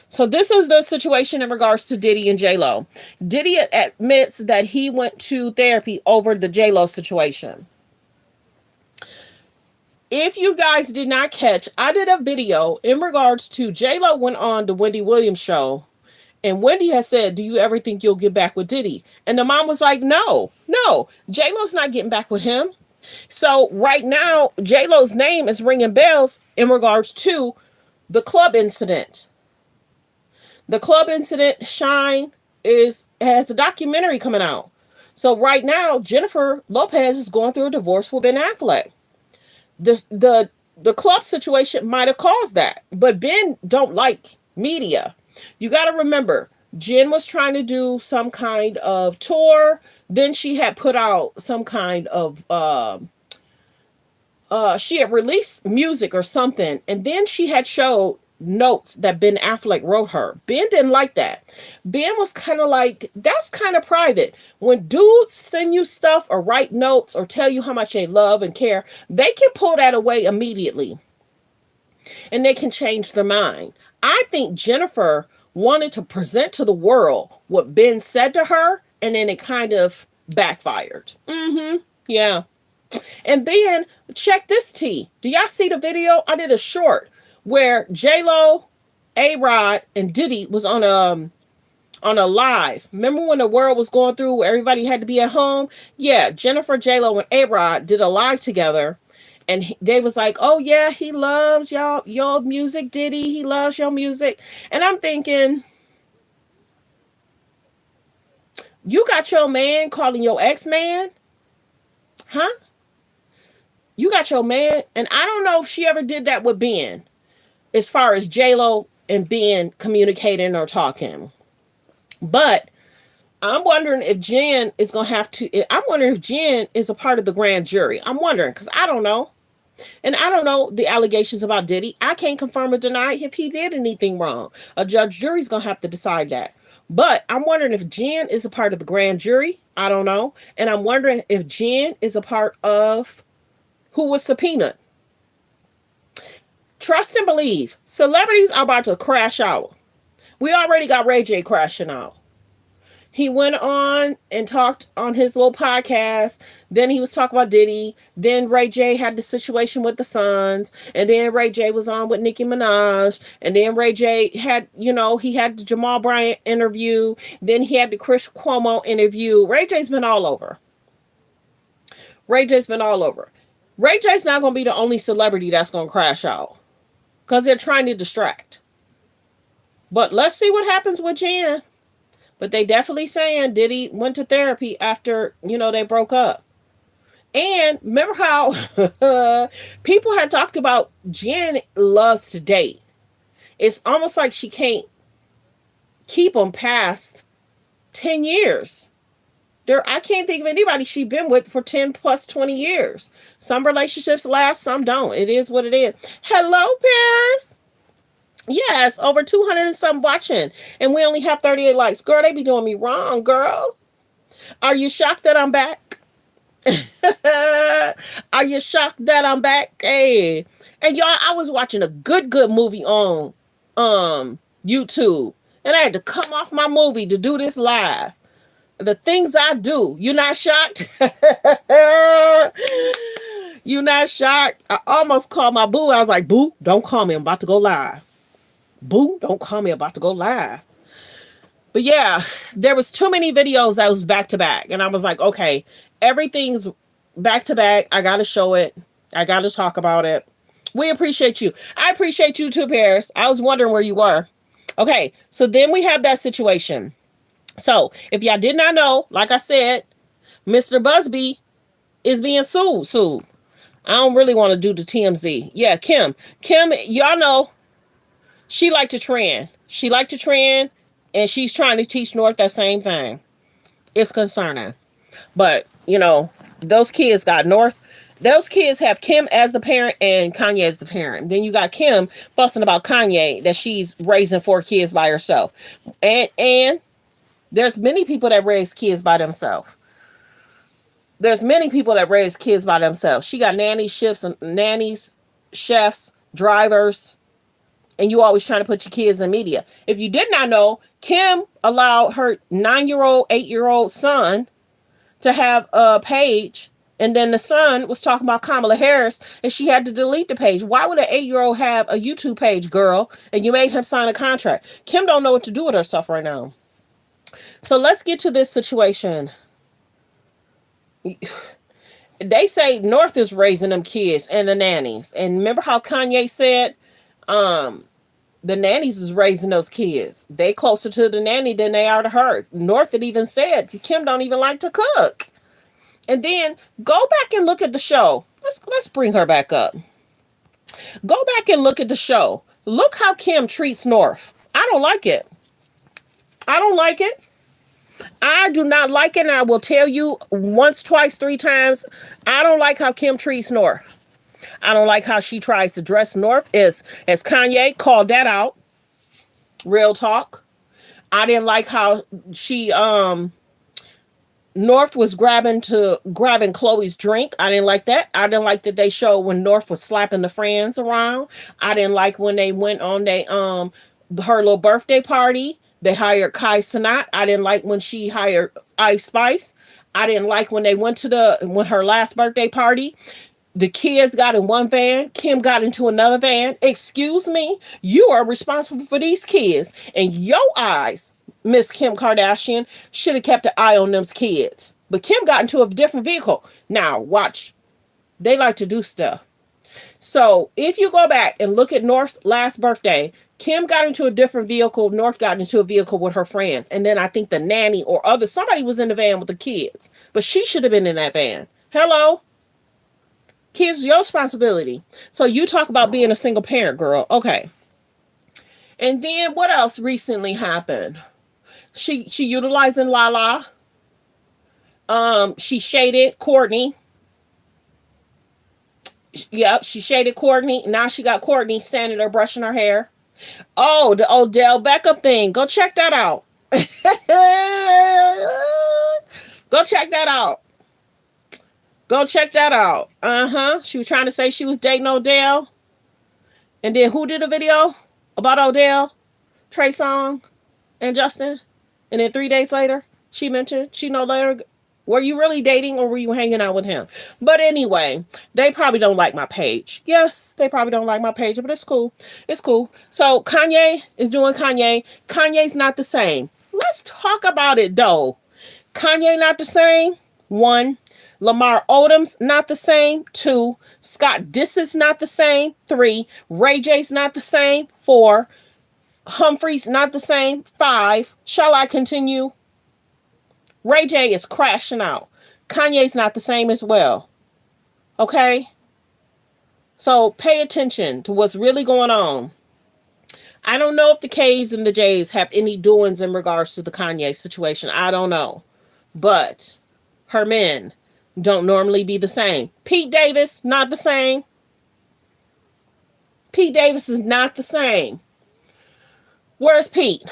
So this is the situation in regards to Diddy and J-Lo. Diddy admits that he went to therapy over the J-Lo situation. If you guys did not catch, I did a video in regards to J-Lo went on the Wendy Williams show, and Wendy has said, do you ever think you'll get back with Diddy? And the mom was like, no, J-Lo's not getting back with him. So right now, J-Lo's name is ringing bells in regards to the club incident. The club incident, Shine, has a documentary coming out. So right now, Jennifer Lopez is going through a divorce with Ben Affleck. The club situation might have caused that, but Ben don't like media. You got to remember, Jen was trying to do some kind of tour. Then she had put out some kind of she had released music or something, and then she had showed notes that Ben Affleck wrote her. Ben didn't like that. Ben was kind of like, that's kind of private. When dudes send you stuff or write notes or tell you how much they love and care, they can pull that away immediately. And they can change their mind. I think Jennifer wanted to present to the world what Ben said to her, and then it kind of backfired. Yeah. And then check this tea. Do y'all see the video? I did a short where J-Lo, A-Rod, and Diddy was on a live. Remember when the world was going through where everybody had to be at home? Yeah, Jennifer, J-Lo, and A-Rod did a live together. And they was like, oh yeah, he loves y'all music, Diddy. He loves your music. And I'm thinking, you got your man calling your ex-man? Huh? You got your man? And I don't know if she ever did that with Ben, as far as J-Lo and Ben communicating or talking. But I'm wondering if Jen is going to have to, I'm wondering if Jen is a part of the grand jury. I'm wondering, because I don't know. And I don't know the allegations about Diddy. I can't confirm or deny if he did anything wrong. A judge jury's going to have to decide that. But I'm wondering if Jen is a part of the grand jury. I don't know. And I'm wondering if Jen is a part of who was subpoenaed. Trust and believe. Celebrities are about to crash out. We already got Ray J crashing out. He went on and talked on his little podcast. Then he was talking about Diddy. Then Ray J had the situation with the Sons. And then Ray J was on with Nicki Minaj. And then Ray J had, he had the Jamal Bryant interview. Then he had the Chris Cuomo interview. Ray J's been all over. Ray J's been all over. Ray J's not going to be the only celebrity that's going to crash out, because they're trying to distract. But let's see what happens with Jen. But they definitely saying Diddy went to therapy after, they broke up. And remember how people had talked about Jen loves to date. It's almost like she can't keep them past 10 years. I can't think of anybody she's been with for 10 plus 20 years. Some relationships last, some don't. It is what it is. Hello, Paris. Yes, over 200 and some watching. And we only have 38 likes. Girl, they be doing me wrong, girl. Are you shocked that I'm back? Are you shocked that I'm back? Hey. And y'all, I was watching a good movie on YouTube. And I had to come off my movie to do this live. The things I do. You not shocked? You not shocked? I almost called my boo. I was like, boo, don't call me. I'm about to go live. Boo, don't call me. I'm about to go live. But yeah, there was too many videos that was back to back. And I was like, okay, everything's back to back. I got to show it. I got to talk about it. We appreciate you. I appreciate you too, Paris. I was wondering where you were. Okay, so then we have that situation. So if y'all did not know, like I said, Mr. Busby is being sued. I don't really want to do the TMZ. Yeah, Kim, y'all know she liked to trend. And she's trying to teach North that same thing. It's concerning. But, those kids got North. Those kids have Kim as the parent and Kanye as the parent. Then you got Kim fussing about Kanye that she's raising 4 kids by herself. And there's many people that raise kids by themselves. There's many people that raise kids by themselves. She got nannies, chefs, drivers, and you always trying to put your kids in media. If you did not know, Kim allowed her 9-year-old, 8-year-old son to have a page, and then the son was talking about Kamala Harris, and she had to delete the page. Why would an 8-year-old have a YouTube page, girl? And you made him sign a contract. Kim don't know what to do with herself right now. So let's get to this situation. They say North is raising them kids and the nannies. And remember how Kanye said, the nannies is raising those kids. They closer to the nanny than they are to her. North had even said Kim don't even like to cook. And then go back and look at the show. Let's bring her back up. Go back and look at the show. Look how Kim treats North. I don't like it. I don't like it. I do not like it, and I will tell you once, twice, 3 times. I don't like how Kim treats North. I don't like how she tries to dress North, as Kanye called that out. Real talk. I didn't like how she North was grabbing Chloe's drink. I didn't like that. I didn't like that they showed when North was slapping the friends around. I didn't like when they went on her little birthday party. They hired Kai Cenat. I didn't like when she hired Ice Spice. I didn't like when they went to her last birthday party. The kids got in one van. Kim got into another van. Excuse me. You are responsible for these kids. And your eyes, Miss Kim Kardashian, should have kept an eye on them kids. But Kim got into a different vehicle. Now, watch. They like to do stuff. So, if you go back and look at North's last birthday, Kim got into a different vehicle. North got into a vehicle with her friends. And then I think the nanny or somebody was in the van with the kids. But she should have been in that van. Hello? Kids, your responsibility. So you talk about being a single parent, girl. Okay. And then what else recently happened? She utilizing Lala. She shaded Courtney. Yep, she shaded Courtney. Now she got Courtney standing there brushing her hair. Oh, the Odell Beckham thing. Go check that out. Go check that out. Go check that out. She was trying to say she was dating Odell. And then who did a video about Odell? Trey Songz and Justin. And then 3 days later, she mentioned she no longer. Were you really dating or were you hanging out with him? But anyway, they probably don't like my page. Yes, they probably don't like my page, but it's cool. It's cool. So Kanye is doing Kanye. Kanye's not the same. Let's talk about it though. Kanye not the same. 1. Lamar Odom's not the same. 2. Scott Diss is not the same. 3. Ray J's not the same. 4. Humphrey's not the same. 5. Shall I continue? Ray J is crashing out. Kanye's not the same as well. Okay? So pay attention to what's really going on. I don't know if the K's and the J's have any doings in regards to the Kanye situation. I don't know. But her men don't normally be the same. Pete Davis, not the same. Pete Davis is not the same. Where's Pete?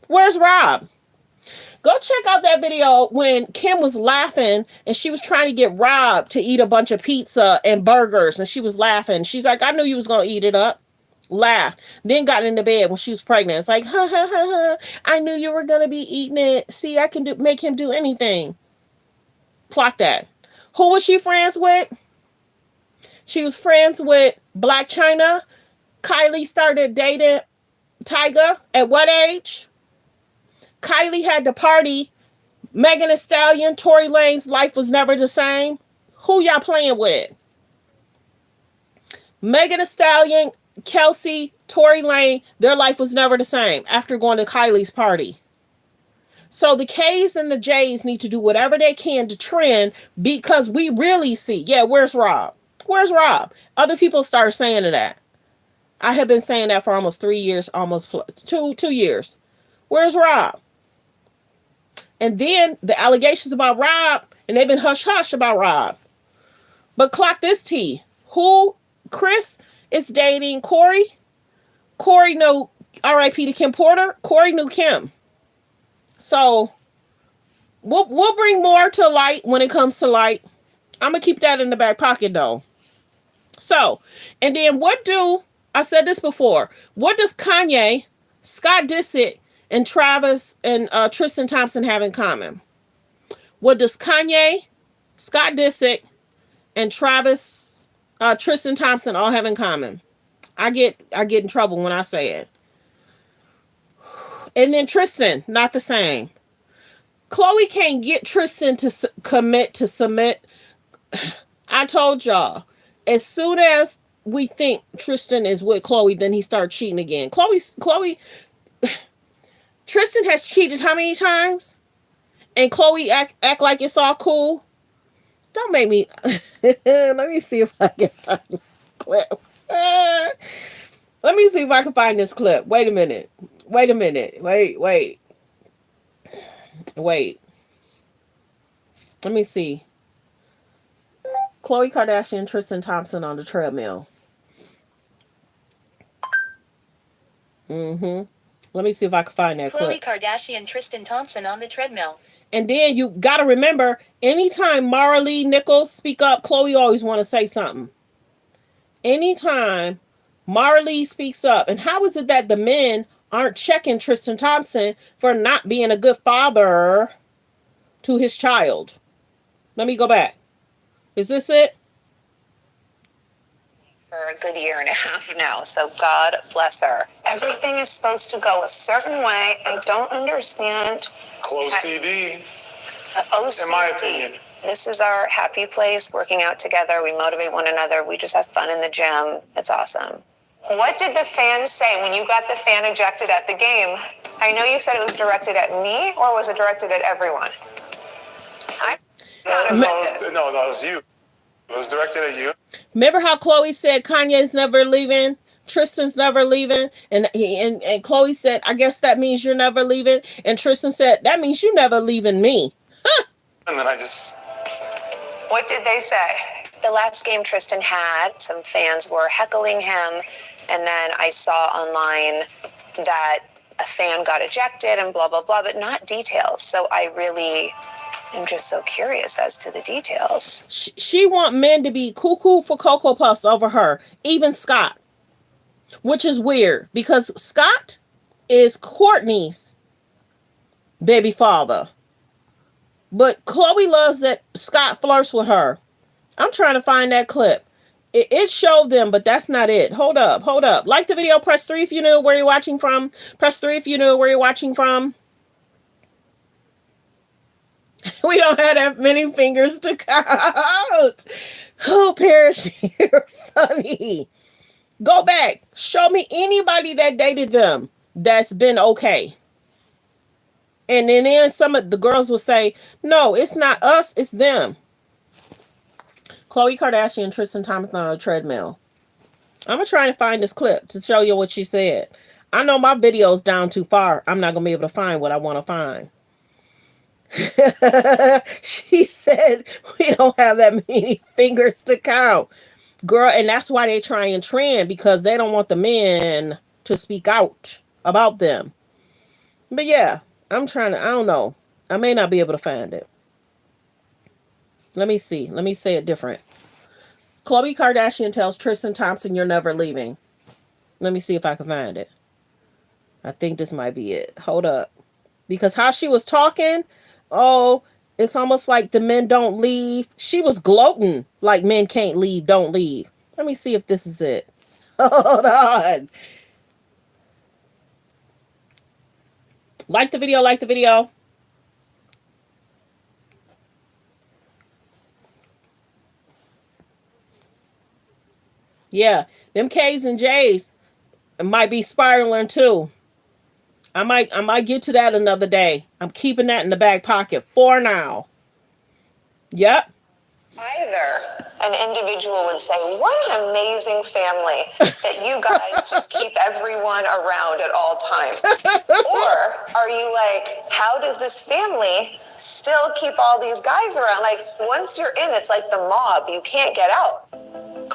Where's Rob? Go check out that video when Kim was laughing and she was trying to get Rob to eat a bunch of pizza and burgers. And she was laughing. She's like, I knew you was going to eat it up. Laughed. Then got into bed when she was pregnant. It's like, ha, ha, ha, ha. I knew you were going to be eating it. See, I can make him do anything. Plot that. Who was she friends with? She was friends with Black China. Kylie started dating Tyga at what age? Kylie had the party. Megan Thee Stallion, Tory Lanez's life was never the same. Who y'all playing with? Megan Thee Stallion, Kelsey, Tory Lanez, their life was never the same after going to Kylie's party. So the K's and the J's need to do whatever they can to trend because we really see. Yeah, where's Rob? Where's Rob? Other people start saying that. I have been saying that for almost 3 years, almost 2 years. Where's Rob? And then the allegations about Rob, and they've been hush-hush about Rob. But clock this T. Who? Chris is dating Corey. Corey knew R.I.P. to Kim Porter. Corey knew Kim. So we'll bring more to light when it comes to light. I'm going to keep that in the back pocket, though. So, and then I said this before, what does Kanye, Scott Disick, and Travis and Tristan Thompson have in common? What does Kanye, Scott Disick, and Tristan Thompson all have in common? I get in trouble when I say it. And then Tristan, not the same. Khloe can't get Tristan to submit. I told y'all, as soon as we think Tristan is with Khloe, then he starts cheating again. Tristan has cheated how many times? And Khloe act like it's all cool. Don't make me. Let me see if I can find this clip. Let me see if I can find this clip. Wait a minute. Wait. Let me see. Khloe Kardashian, Tristan Thompson on the treadmill. Let me see if I can find that clip. Khloe Kardashian, Tristan Thompson on the treadmill. And then you got to remember, anytime Mara Lee Nichols speak up, Khloe always want to say something. Anytime Mara Lee speaks up. And how is it that the men aren't checking Tristan Thompson for not being a good father to his child? Let me go back. Is this it? For a good year and a half now, so God bless her. Everything is supposed to go a certain way. I don't understand. Close CD, OCD. in my opinion. This is our happy place, working out together. We motivate one another. We just have fun in the gym. It's awesome. What did the fans say when you got the fan ejected at the game? I know you said it was directed at me, or was it directed at everyone? No, it was you. It was directed at you. Remember how Khloe said Kanye's never leaving, Tristan's never leaving, and Khloe said, I guess that means you're never leaving, and Tristan said, that means you never leaving me. And then I just... What did they say? The last game Tristan had, some fans were heckling him, and then I saw online that a fan got ejected and blah, blah, blah, but not details. So I really... I'm just so curious as to the details. She want men to be cuckoo for Cocoa Puffs over her, even Scott, which is weird because Scott is Courtney's baby father, but Khloe loves that Scott flirts with her. I'm trying to find that clip. It showed them, but that's not it. Hold up. Like the video, press 3 if you know where you're watching from. Press 3 if you know where you're watching from. We don't have that many fingers to count. Oh, Parrish, you're funny. Go back. Show me anybody that dated them that's been okay. And then some of the girls will say, no, it's not us, it's them. Khloe Kardashian and Tristan Thompson on a treadmill. I'm going to try to find this clip to show you what she said. I know my video's down too far. I'm not going to be able to find what I want to find. She said we don't have that many fingers to count, girl, and that's why they try and trend, because they don't want the men to speak out about them. But yeah, I don't know, I may not be able to find it. Let me say it different. Khloe Kardashian tells Tristan Thompson, you're never leaving. Let me see if I can find it. I think this might be it. Hold up, because how she was talking, oh, it's almost like the men don't leave. She was gloating like men can't leave, don't leave. Let me see if this is it. Hold on. Like the video. Yeah, them K's and J's might be spiraling too. I might get to that another day. I'm keeping that in the back pocket for now. Yep. Either an individual would say, what an amazing family that you guys just keep everyone around at all times. Or are are you like, how does this family still keep all these guys around? Like, once you're in, it's like the mob. You can't get out.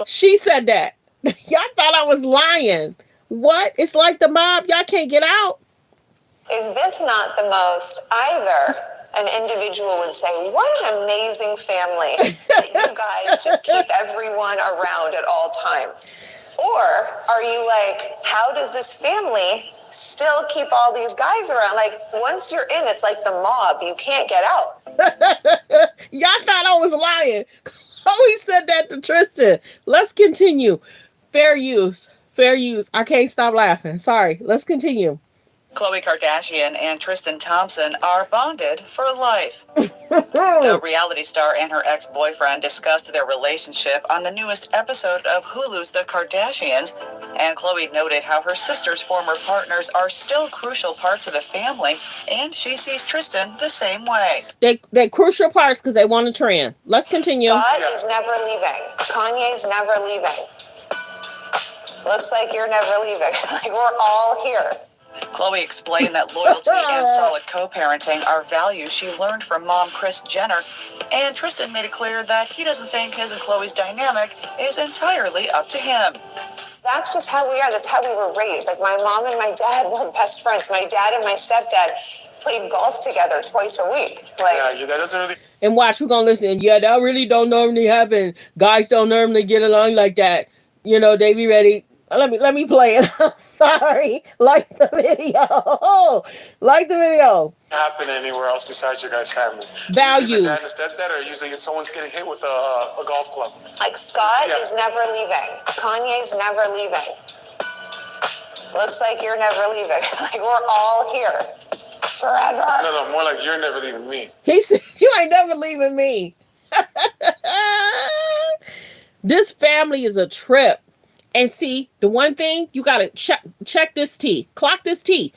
She said that. Y'all thought I was lying. What? It's like the mob. Y'all can't get out. Is this not the most either an individual would say, what an amazing family that you guys just keep everyone around at all times? Or are you like, how does this family still keep all these guys around? Like, once you're in, it's like the mob. You can't get out. Y'all thought I was lying. Chloe said that to Tristan. Let's continue. Fair use. Fair use. I can't stop laughing. Sorry. Let's continue. Khloe Kardashian and Tristan Thompson are bonded for life. The reality star and her ex-boyfriend discussed their relationship on the newest episode of Hulu's The Kardashians, and Khloe noted how her sister's former partners are still crucial parts of the family, and she sees Tristan the same way. They crucial parts because they want to trend. Let's continue. God is never leaving. Kanye's never leaving. Looks like you're never leaving. Like, we're all here. Khloe explained that loyalty and solid co-parenting are values she learned from mom Kris Jenner, and Tristan made it clear that he doesn't think his and Khloe's dynamic is entirely up to him. That's just how we are. That's how we were raised. Like, my mom and my dad were best friends. My dad and my stepdad played golf together twice a week. Like, yeah, that doesn't really. And watch, we're gonna listen. Yeah, that really don't normally happen. Guys don't normally get along like that. You know, they be ready. Let me play it. I'm sorry. Like the video. Like the video. Happen anywhere else besides your guys' family. Values. Usually dad and stepdad, or usually someone's getting hit with a golf club. Like, Scott is never leaving. Kanye's never leaving. Looks like you're never leaving. Like, we're all here forever. No, more like you're never leaving me. He said, you ain't never leaving me. This family is a trip. And see, the one thing, you got to check this tea. Clock this tea.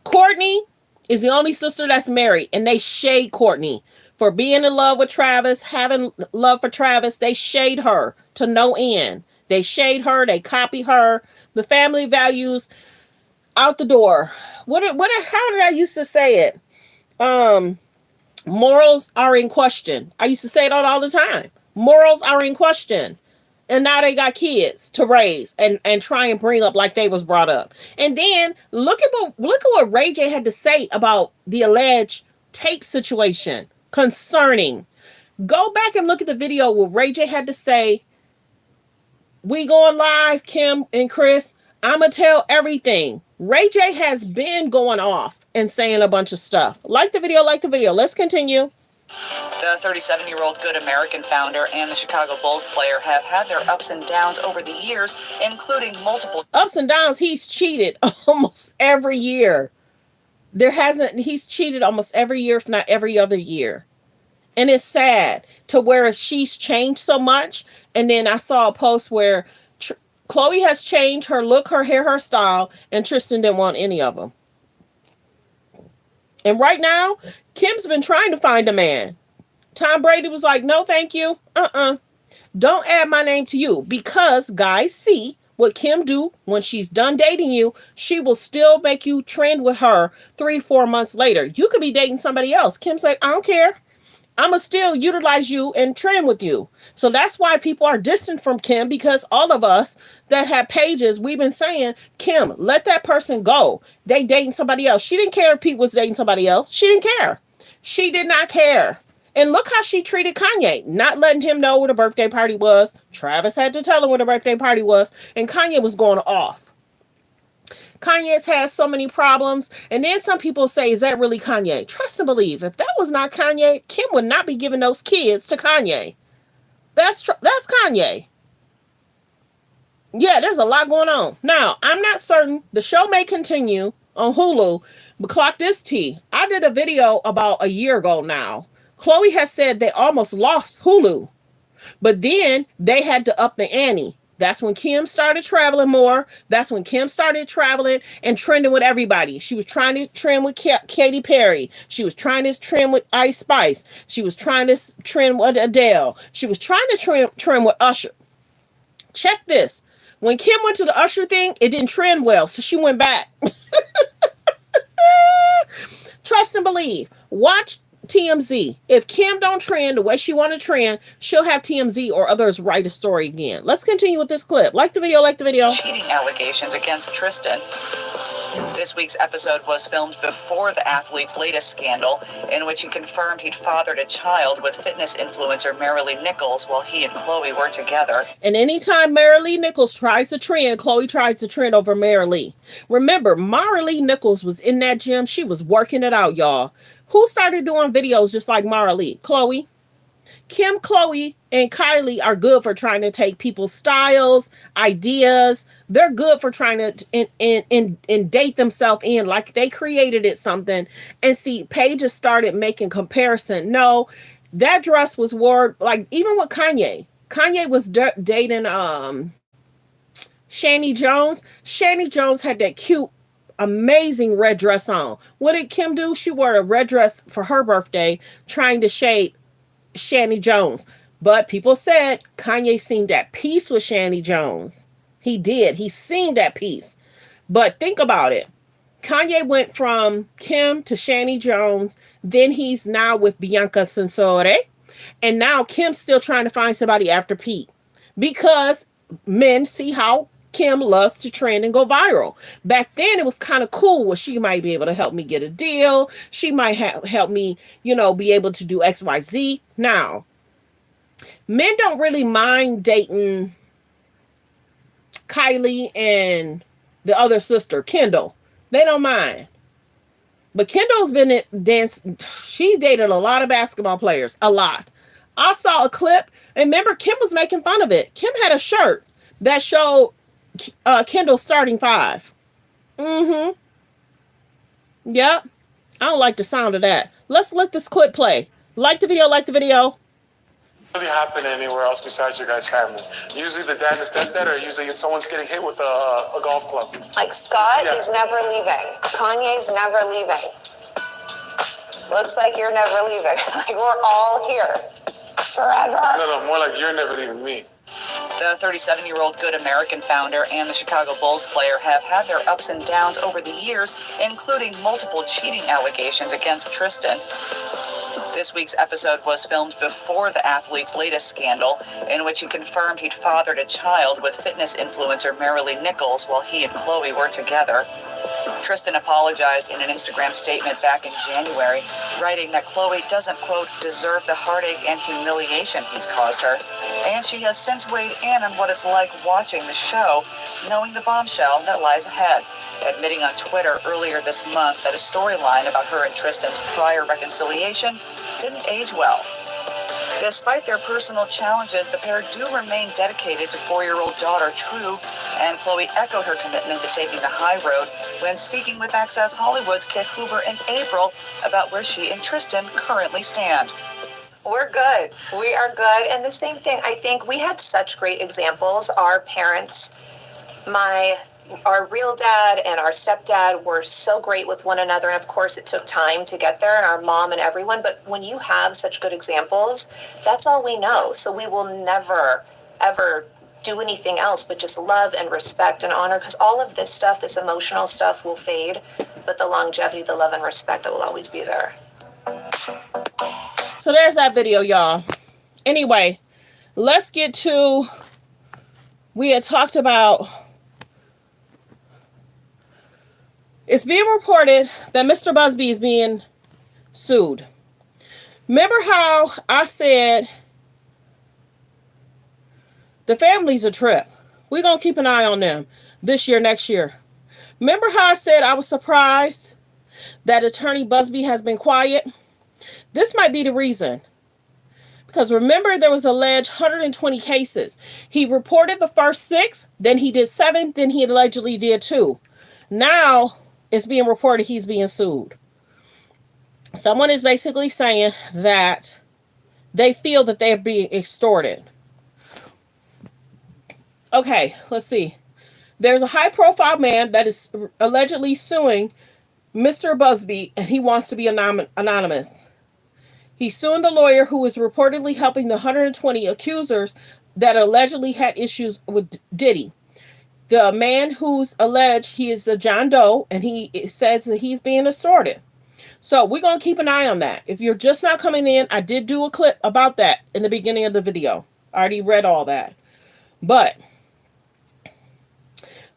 Courtney is the only sister that's married. And they shade Courtney for being in love with Travis, having love for Travis. They shade her to no end. They shade her. They copy her. The family values out the door. How did I used to say it? Morals are in question. I used to say it all the time. Morals are in question. And now they got kids to raise and try and bring up like they was brought up. And then look at what Ray J had to say about the alleged tape situation concerning. Go back and look at the video what Ray J had to say. We going live, Kim and Chris. I'ma tell everything. Ray J has been going off and saying a bunch of stuff. Like the video. Let's continue. The 37-year-old Good American founder and the Chicago Bulls player have had their ups and downs over the years, including multiple ups and downs. He's cheated almost every year. He's cheated almost every year, if not every other year. And it's sad to where she's changed so much. And then I saw a post where Khloe has changed her look, her hair, her style, and Tristan didn't want any of them. And right now, Kim's been trying to find a man. Tom Brady was like, no, thank you. Don't add my name to you. Because guys see what Kim do when she's done dating you. She will still make you trend with her 3-4 months later. You could be dating somebody else. Kim's like, I don't care. I'ma still utilize you and trend with you. So that's why people are distant from Kim, because all of us that have pages, we've been saying, Kim, let that person go. They dating somebody else. She didn't care if Pete was dating somebody else. She didn't care. She did not care. And look how she treated Kanye, not letting him know what a birthday party was. Travis had to tell him what a birthday party was. And Kanye was going off. Kanye's has so many problems. And then some people say, is that really Kanye? Trust and believe. If that was not Kanye, Kim would not be giving those kids to Kanye. That's Kanye. Yeah, there's a lot going on. Now, I'm not certain. The show may continue on Hulu, but clock this tea. I did a video about a year ago now. Khloe has said they almost lost Hulu, but then they had to up the ante. That's when Kim started traveling more. That's when Kim started traveling and trending with everybody. She was trying to trend with Katy Perry. She was trying to trend with Ice Spice. She was trying to trend with Adele. She was trying to trend with Usher. Check this. When Kim went to the Usher thing, it didn't trend well, so she went back. trust and believe. Watch TMZ. If Kim don't trend the way she want to trend, she'll have TMZ or others write a story again. Let's continue with this clip. Like the video, like the video. Cheating allegations against Tristan. This week's episode was filmed before the athlete's latest scandal, in which he confirmed he'd fathered a child with fitness influencer Marilee Nichols while he and Khloe were together. And anytime Marilee Nichols tries to trend, Khloe tries to trend over Marilee. Remember, Marilee Nichols was in that gym. She was working it out, y'all. Who started doing videos just like Marilee? Khloe. Kim, Khloe, and Kylie are good for trying to take people's styles, ideas. They're good for trying to and date themselves in like they created it something. And see, Paige just started making comparison. No, that dress was worn like even with Kanye. Kanye was dating Shani Jones. Shani Jones had that cute, amazing red dress on. What did Kim do? She wore a red dress for her birthday, trying to shade Shani Jones. But people said Kanye seemed at peace with Shani Jones. He did. He seemed at peace. But think about it. Kanye went from Kim to Shani Jones. Then he's now with Bianca Censore. And now Kim's still trying to find somebody after Pete. Because men see how Kim loves to trend and go viral. Back then, it was kind of cool. Well, she might be able to help me get a deal. She might help me, be able to do XYZ. Now, men don't really mind dating Kylie and the other sister, Kendall. They don't mind. But Kendall's been she dated a lot of basketball players. A lot. I saw a clip, and remember, Kim was making fun of it. Kim had a shirt that showed Kendall's starting five. Yep. I don't like the sound of that. Let's let this clip play. Like the video, like the video. Really happen anywhere else besides your guys' family? Usually the dad and the stepdad, or usually someone's getting hit with a golf club. Like Scott is never leaving. Kanye's never leaving. Looks like you're never leaving. Like we're all here forever. No, more like you're never leaving me. The 37-year-old Good American founder and the Chicago Bulls player have had their ups and downs over the years, including multiple cheating allegations against Tristan. This week's episode was filmed before the athlete's latest scandal, in which he confirmed he'd fathered a child with fitness influencer Marilee Nichols while he and Khloe were together. Tristan apologized in an Instagram statement back in January, writing that Khloe doesn't, quote, deserve the heartache and humiliation he's caused her. And she has since weighed in on what it's like watching the show, knowing the bombshell that lies ahead, admitting on Twitter earlier this month that a storyline about her and Tristan's prior reconciliation didn't age well. Despite their personal challenges, the pair do remain dedicated to 4-year-old daughter True, and Khloe echoed her commitment to taking the high road when speaking with Access Hollywood's Kit Hoover in April about where she and Tristan currently stand. We're good. We are good. And the same thing, I think we had such great examples. Our parents, our real dad and our stepdad were so great with one another. And of course, it took time to get there, and our mom and everyone. But when you have such good examples, that's all we know. So we will never, ever do anything else but just love and respect and honor, because all of this stuff, this emotional stuff, will fade. But the longevity, the love and respect, that will always be there. So there's that video, y'all. Anyway, let's get to, we had talked about, it's being reported that Mr. Busby is being sued. Remember how I said the family's a trip. We're going to keep an eye on them this year, next year. Remember how I said I was surprised that Attorney Busby has been quiet? This might be the reason. Because remember, there was alleged 120 cases. He reported the first 6, then he did 7, then he allegedly did 2. Now it's being reported he's being sued. Someone is basically saying that they feel that they're being extorted. Okay, let's see. There's a high-profile man that is allegedly suing Mr. Busby, and he wants to be anonymous. He's suing the lawyer who is reportedly helping the 120 accusers that allegedly had issues with Diddy. The man who's alleged he is a John Doe, and he says that he's being extorted. So we're going to keep an eye on that. If you're just not coming in, I did do a clip about that in the beginning of the video. I already read all that. But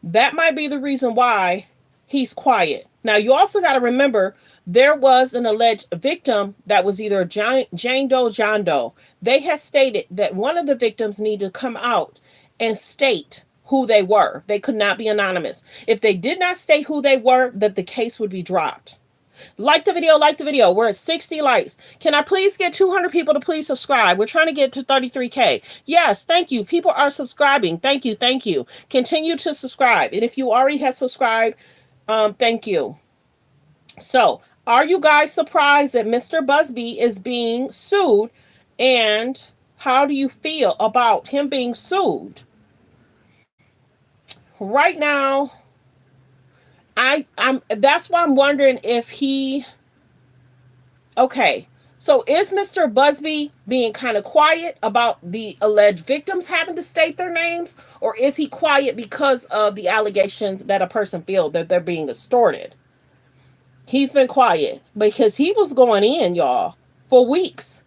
that might be the reason why he's quiet. Now, you also got to remember, there was an alleged victim that was either Jane Doe, John Doe. They had stated that one of the victims needed to come out and state who they were. They could not be anonymous. If they did not state who they were, that the case would be dropped. Like the video, like the video. We're at 60 likes. Can I please get 200 people to please subscribe? We're trying to get to 33K. Yes, thank you. People are subscribing. Thank you, thank you. Continue to subscribe. And if you already have subscribed, thank you. So, are you guys surprised that Mr. Busby is being sued? And how do you feel about him being sued? Right now, that's why I'm wondering if he, okay, so is Mr. Busby being kind of quiet about the alleged victims having to state their names, or is he quiet because of the allegations that a person feels that they're being extorted? He's been quiet because he was going in, y'all, for weeks.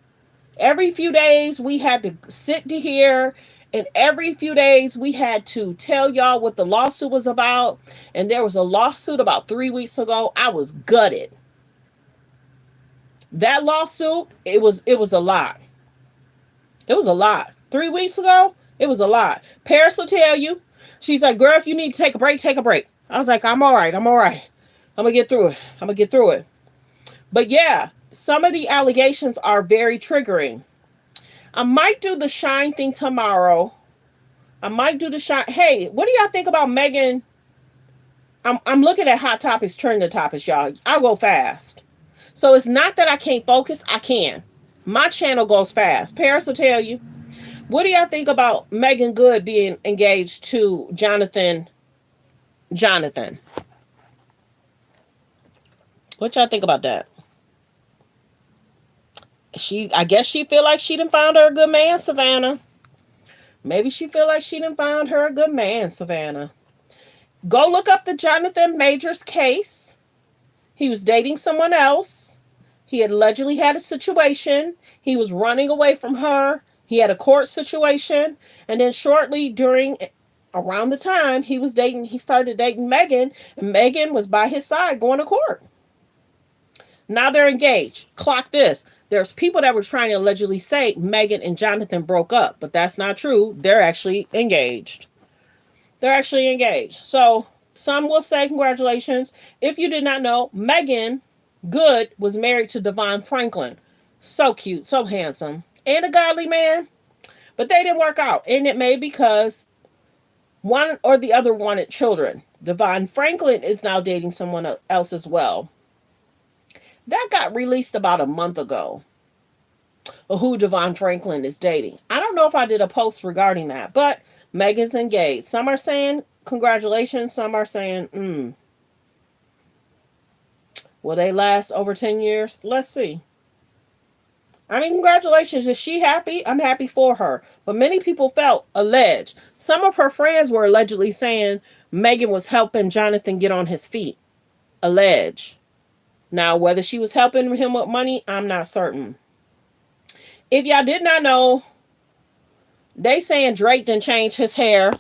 Every few days we had to sit to hear, and every few days we had to tell y'all what the lawsuit was about. And there was a lawsuit about 3 weeks ago. I was gutted. That lawsuit, it was a lot. It was a lot. 3 weeks ago, it was a lot. Paris will tell you. She's like, girl, if you need to take a break, take a break. I was like, I'm all right. I'm going to get through it. But yeah, some of the allegations are very triggering. I might do the Shine thing tomorrow. Hey, what do y'all think about Megan? I'm looking at Hot Topics, trending topics, y'all. I'll go fast. So it's not that I can't focus. I can. My channel goes fast. Paris will tell you. What do y'all think about Megan Good being engaged to Jonathan? What y'all think about that? I guess she feel like she done found her a good man, Savannah. Maybe she feel like she done found her a good man, Savannah. Go look up the Jonathan Majors case. He was dating someone else. He had allegedly had a situation. He was running away from her. He had a court situation. And then shortly around the time he started dating Megan, and Megan was by his side going to court. Now they're engaged. Clock this. There's people that were trying to allegedly say Megan and Jonathan broke up, but that's not true. They're actually engaged. So some will say congratulations. If you did not know, Megan Good was married to Devon Franklin. So cute, so handsome, and a godly man. But they didn't work out. And it may because one or the other wanted children. Devon Franklin is now dating someone else as well. That got released about a month ago. Who Devon Franklin is dating. I don't know if I did a post regarding that, but Megan's engaged. Some are saying congratulations. Some are saying, will they last over 10 years? Let's see. I mean, congratulations. Is she happy? I'm happy for her. But many people felt alleged. Some of her friends were allegedly saying Megan was helping Jonathan get on his feet. Alleged. Now, whether she was helping him with money, I'm not certain. If y'all did not know, they saying Drake done changed his hair.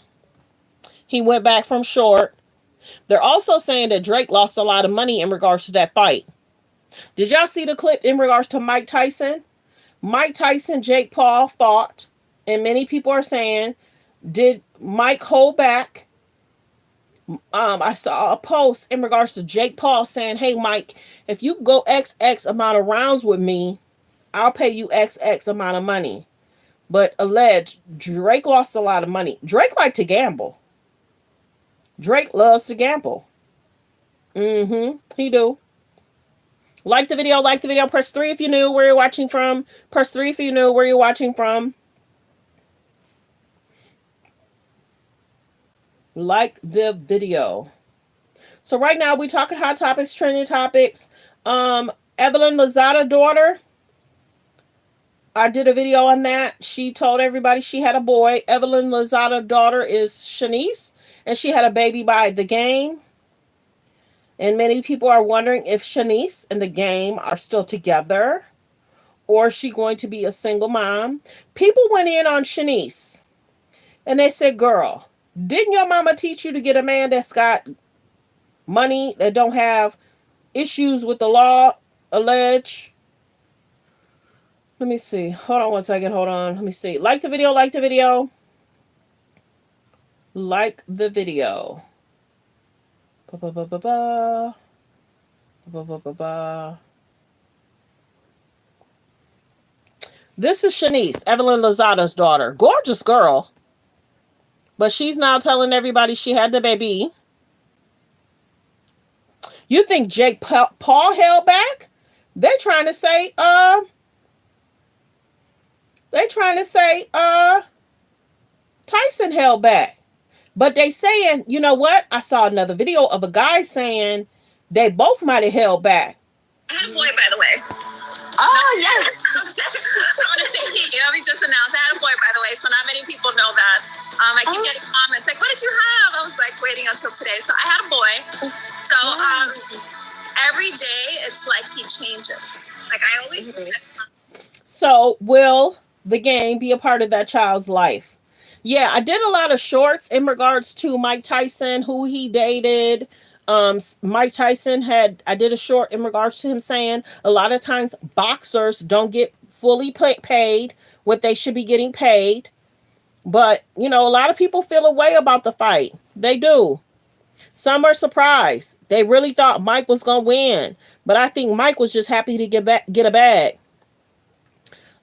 He went back from short. They're also saying that Drake lost a lot of money in regards to that fight. Did y'all see the clip in regards to Mike Tyson? Mike Tyson, Jake Paul fought, and many people are saying, did Mike hold back? I saw a post in regards to Jake Paul saying, hey, Mike, if you go XX amount of rounds with me, I'll pay you XX amount of money. But alleged, Drake lost a lot of money. Drake liked to gamble. Drake loves to gamble. He do. Like the video, Press 3 if you knew where you're watching from. Press 3 if you knew where you're watching from. Like the video. So right now we talking hot topics, trending topics. Evelyn Lozada daughter. I did a video on that. She told everybody she had a boy. Evelyn Lozada daughter is Shanice, and she had a baby by The Game. And many people are wondering if Shanice and the game are still together, or is she going to be a single mom? People went in on Shanice and they said, girl, didn't your mama teach you to get a man that's got money, that don't have issues with the law, alleged? Let me see. Hold on one second. Hold on. Let me see. Like the video. Like the video. Like the video. Ba ba ba ba ba. Ba ba ba ba. This is Shanice, Evelyn Lozada's daughter. Gorgeous girl. But she's now telling everybody she had the baby. You think Jake Paul held back? They trying to say, Tyson held back. But they saying, you know what? I saw another video of a guy saying they both might have held back. I had a boy, by the way. Oh, yes. I want to say let me just announce I had a boy, by the way, so not many people know that. I keep getting comments like, what did you have? I was like waiting until today. So I had a boy. So every day it's like he changes. Like I always So will the game be a part of that child's life? Yeah, I did a lot of shorts in regards to Mike Tyson, who he dated. Mike Tyson I did a short in regards to him saying a lot of times boxers don't get fully paid what they should be getting paid. But, you know, a lot of people feel a way about the fight. They do. Some are surprised. They really thought Mike was going to win. But I think Mike was just happy to get a bag.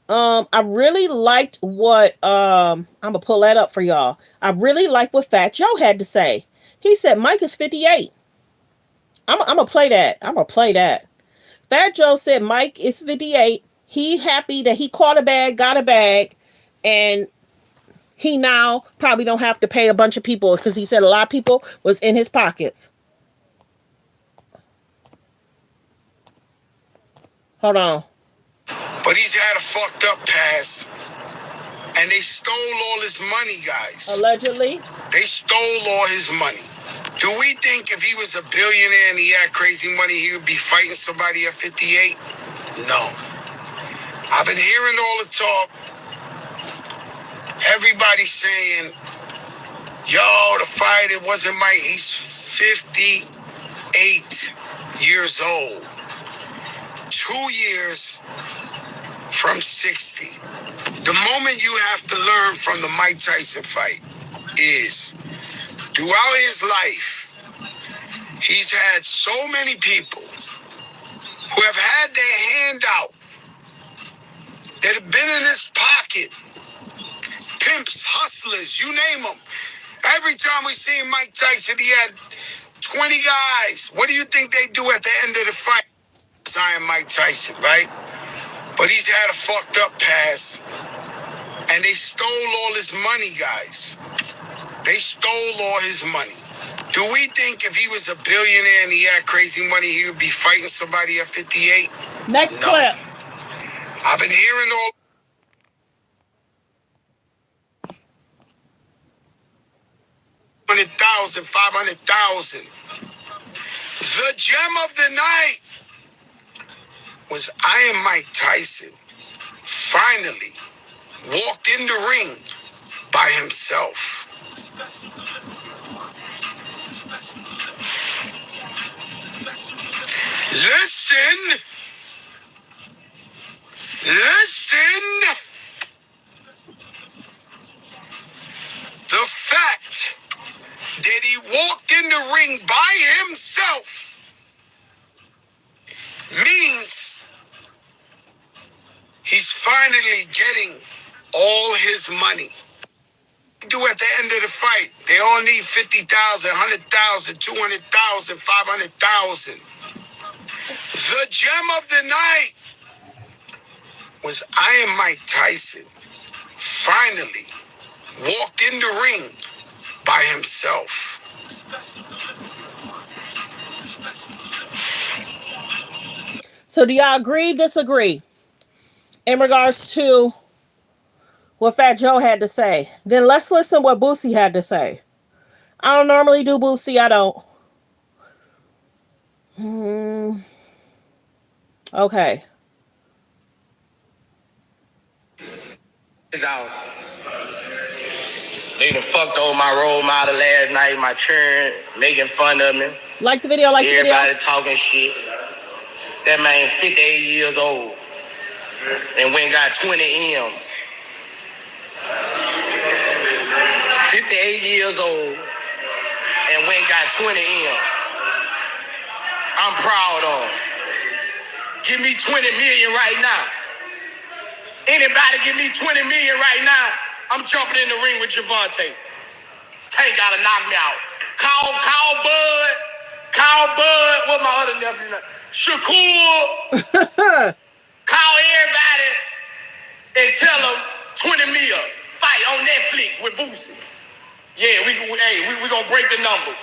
I really liked what I'm gonna pull that up for y'all. I really like what Fat Joe had to say. He said Mike is 58. I'm gonna play that. I'm gonna play that. Fat Joe said Mike is 58. He happy that he caught a bag, got a bag, and he now probably don't have to pay a bunch of people because he said a lot of people was in his pockets. Hold on. But he's had a fucked up past. And they stole all his money, guys. Allegedly. They stole all his money. Do we think if he was a billionaire and he had crazy money, he would be fighting somebody at 58? No. I've been hearing all the talk. Everybody saying, yo, the fight, it wasn't Mike. He's 58 years old. 2 years from 60. The moment you have to learn from the Mike Tyson fight is throughout his life, he's had so many people who have had their hand out that have been in his pocket. Pimps, hustlers, you name them. Every time we see Mike Tyson, he had 20 guys. What do you think they do at the end of the fight? Sign Mike Tyson, right? But he's had a fucked up past. And they stole all his money, guys. They stole all his money. Do we think if he was a billionaire and he had crazy money, he would be fighting somebody at 58? Next clip. I've been hearing all... 100,000, 500,000. The gem of the night was Iron Mike Tyson finally walked in the ring by himself. Listen. The fact that he walked in the ring by himself means he's finally getting all his money. Do at the end of the fight, they all need 50,000, 100,000, 200,000, 500,000. The gem of the night was Iron Mike Tyson finally walked in the ring by himself. So do y'all agree, disagree in regards to what Fat Joe had to say? Then let's listen what Boosie had to say. I don't normally do Boosie. I don't. Okay. Out. They done fucked over my role model last night, my churn, making fun of me. Like the video, like everybody the video. Talking shit. That man 58 years old and went got 20 M's. 58 years old and went got 20 M's. I'm proud of him. Give me 20 million right now. Anybody give me 20 million right now, I'm jumping in the ring with Javante. Tank gotta knock me out. Call Bud. Call Bud. What my other nephew name? Shakur. Call everybody and tell them 20 mil. Fight on Netflix with Boosie. Yeah, we gonna break the numbers.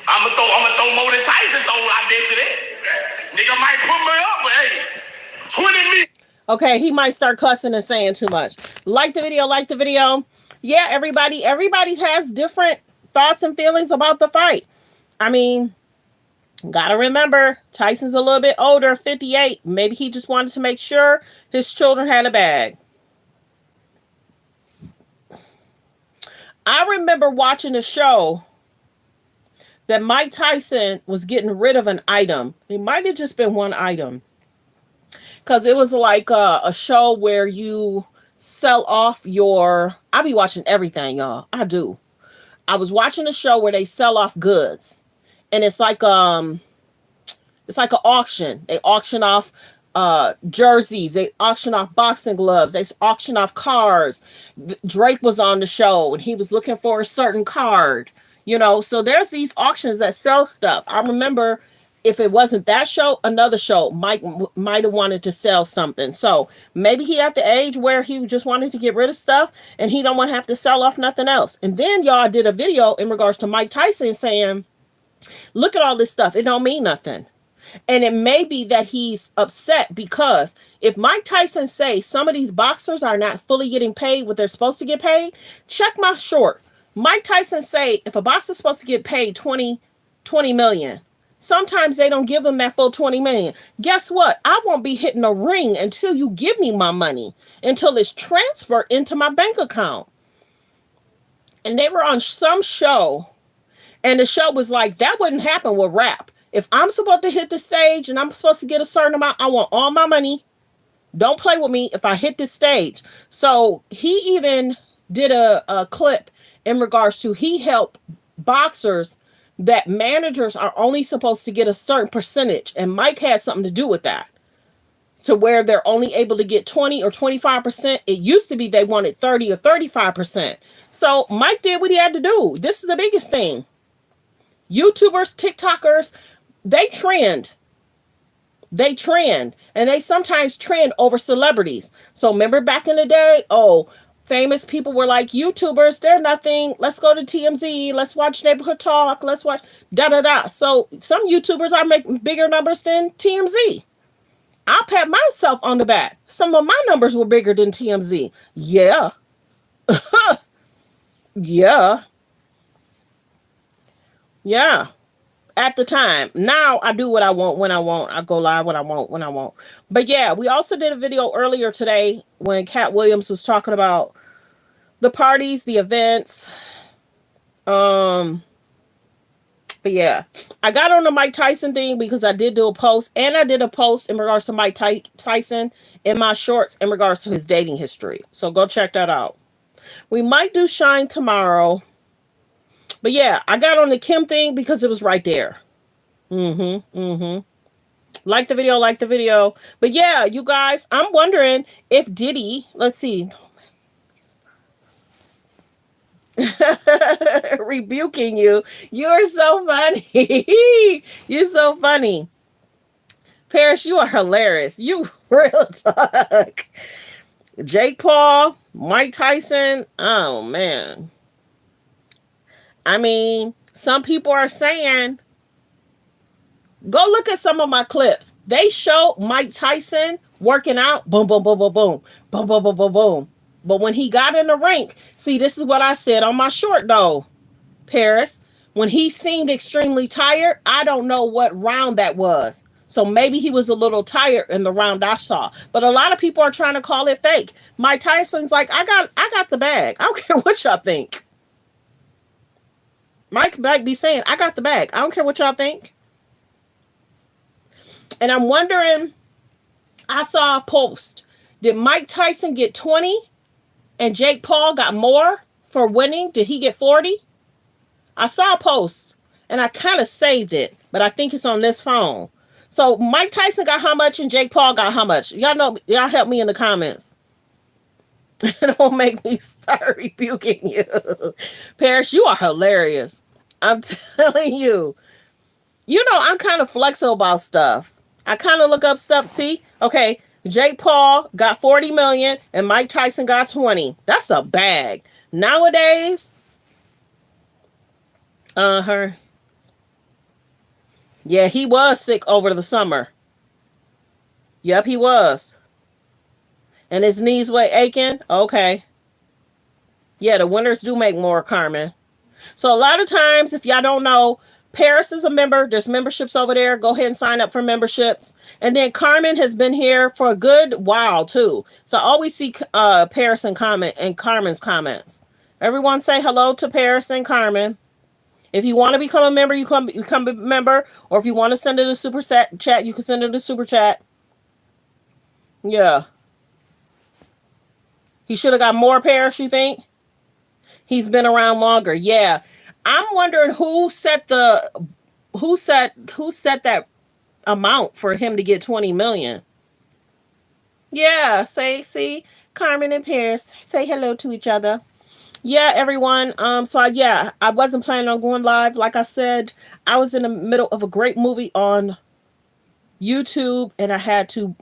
I'ma throw more than Tyson throw, I bet you that. Nigga might put me up, but hey, 20 mil. Okay, he might start cussing and saying too much. Like the video, like the video. Yeah, everybody has different thoughts and feelings about the fight. I mean, gotta remember, Tyson's a little bit older, 58. Maybe he just wanted to make sure his children had a bag. I remember watching a show that Mike Tyson was getting rid of an item. It might have just been one item. Because it was like a show where you sell off your... I be watching everything, y'all. I do. I was watching a show where they sell off goods. And it's like an auction. They auction off jerseys. They auction off boxing gloves. They auction off cars. Drake was on the show and he was looking for a certain card. You know, so there's these auctions that sell stuff. I remember... if it wasn't that show, another show might have wanted to sell something. So maybe he at the age where he just wanted to get rid of stuff and he don't want to have to sell off nothing else. And then y'all did a video in regards to Mike Tyson saying, look at all this stuff. It don't mean nothing. And it may be that he's upset because if Mike Tyson say some of these boxers are not fully getting paid what they're supposed to get paid, check my short. Mike Tyson say if a boxer's supposed to get paid 20 million, sometimes they don't give them that full 20 million. Guess what? I won't be hitting a ring until you give me my money, until it's transferred into my bank account. And they were on some show, and the show was like, that wouldn't happen with rap. If I'm supposed to hit the stage and I'm supposed to get a certain amount, I want all my money. Don't play with me if I hit the stage. So he even did a clip in regards to he helped boxers that managers are only supposed to get a certain percentage. And Mike had something to do with that. So where they're only able to get 20 or 25%. It used to be they wanted 30 or 35%. So Mike did what he had to do. This is the biggest thing. YouTubers, TikTokers, they trend. They trend. And they sometimes trend over celebrities. So remember back in the day, famous people were like, YouTubers, they're nothing. Let's go to TMZ. Let's watch Neighborhood Talk. Let's watch da-da-da. So some YouTubers are making bigger numbers than TMZ. I'll pat myself on the back. Some of my numbers were bigger than TMZ. Yeah. Yeah. Yeah. At the time. Now I do what I want when I want. I go live when I want. But yeah, we also did a video earlier today when Cat Williams was talking about the parties, the events. But yeah, I got on the Mike Tyson thing because I did do a post, and I did a post in regards to Mike Tyson in my shorts in regards to his dating history. So go check that out. We might do Shine tomorrow. But yeah, I got on the Kim thing because it was right there. Like the video, like the video. But yeah, you guys, I'm wondering if Diddy, let's see. Rebuking you. You're so funny. You're so funny. Paris, you are hilarious. You real talk. Jake Paul, Mike Tyson. Oh, man. I mean, some people are saying, go look at some of my clips. They show Mike Tyson working out. Boom, boom, boom, boom, boom. Boom, boom, boom, boom, boom. But when he got in the ring, see, this is what I said on my short, though, Paris. When he seemed extremely tired, I don't know what round that was. So maybe he was a little tired in the round I saw. But a lot of people are trying to call it fake. Mike Tyson's like, I got the bag. I don't care what y'all think. Mike might be saying, I got the bag. I don't care what y'all think. And I'm wondering, I saw a post. Did Mike Tyson get 20 and Jake Paul got more for winning? Did he get 40? I saw a post and I kind of saved it, but I think it's on this phone. So Mike Tyson got how much and Jake Paul got how much? Y'all know, y'all help me in the comments. Don't make me start rebuking you. Paris, you are hilarious. I'm telling you. You know, I'm kind of flexible about stuff. I kind of look up stuff. See? Okay. Jake Paul got 40 million and Mike Tyson got 20. That's a bag. Nowadays, yeah, he was sick over the summer. Yep, he was. And his knees were aching. Okay. Yeah, the winners do make more, Carmen. So a lot of times, if y'all don't know, Paris is a member. There's memberships over there. Go ahead and sign up for memberships. And then Carmen has been here for a good while too. So I always see Paris and Carmen's comments. Everyone say hello to Paris and Carmen. If you want to become a member, you become a member. Or if you want to send it a super chat, you can send it a super chat. Yeah. He should have got more, Paris, you think? He's been around longer. Yeah. I'm wondering who set that amount for him to get 20 million. Yeah, see, Carmen and Paris say hello to each other. Yeah, everyone. I wasn't planning on going live. Like I said, I was in the middle of a great movie on YouTube and I had to,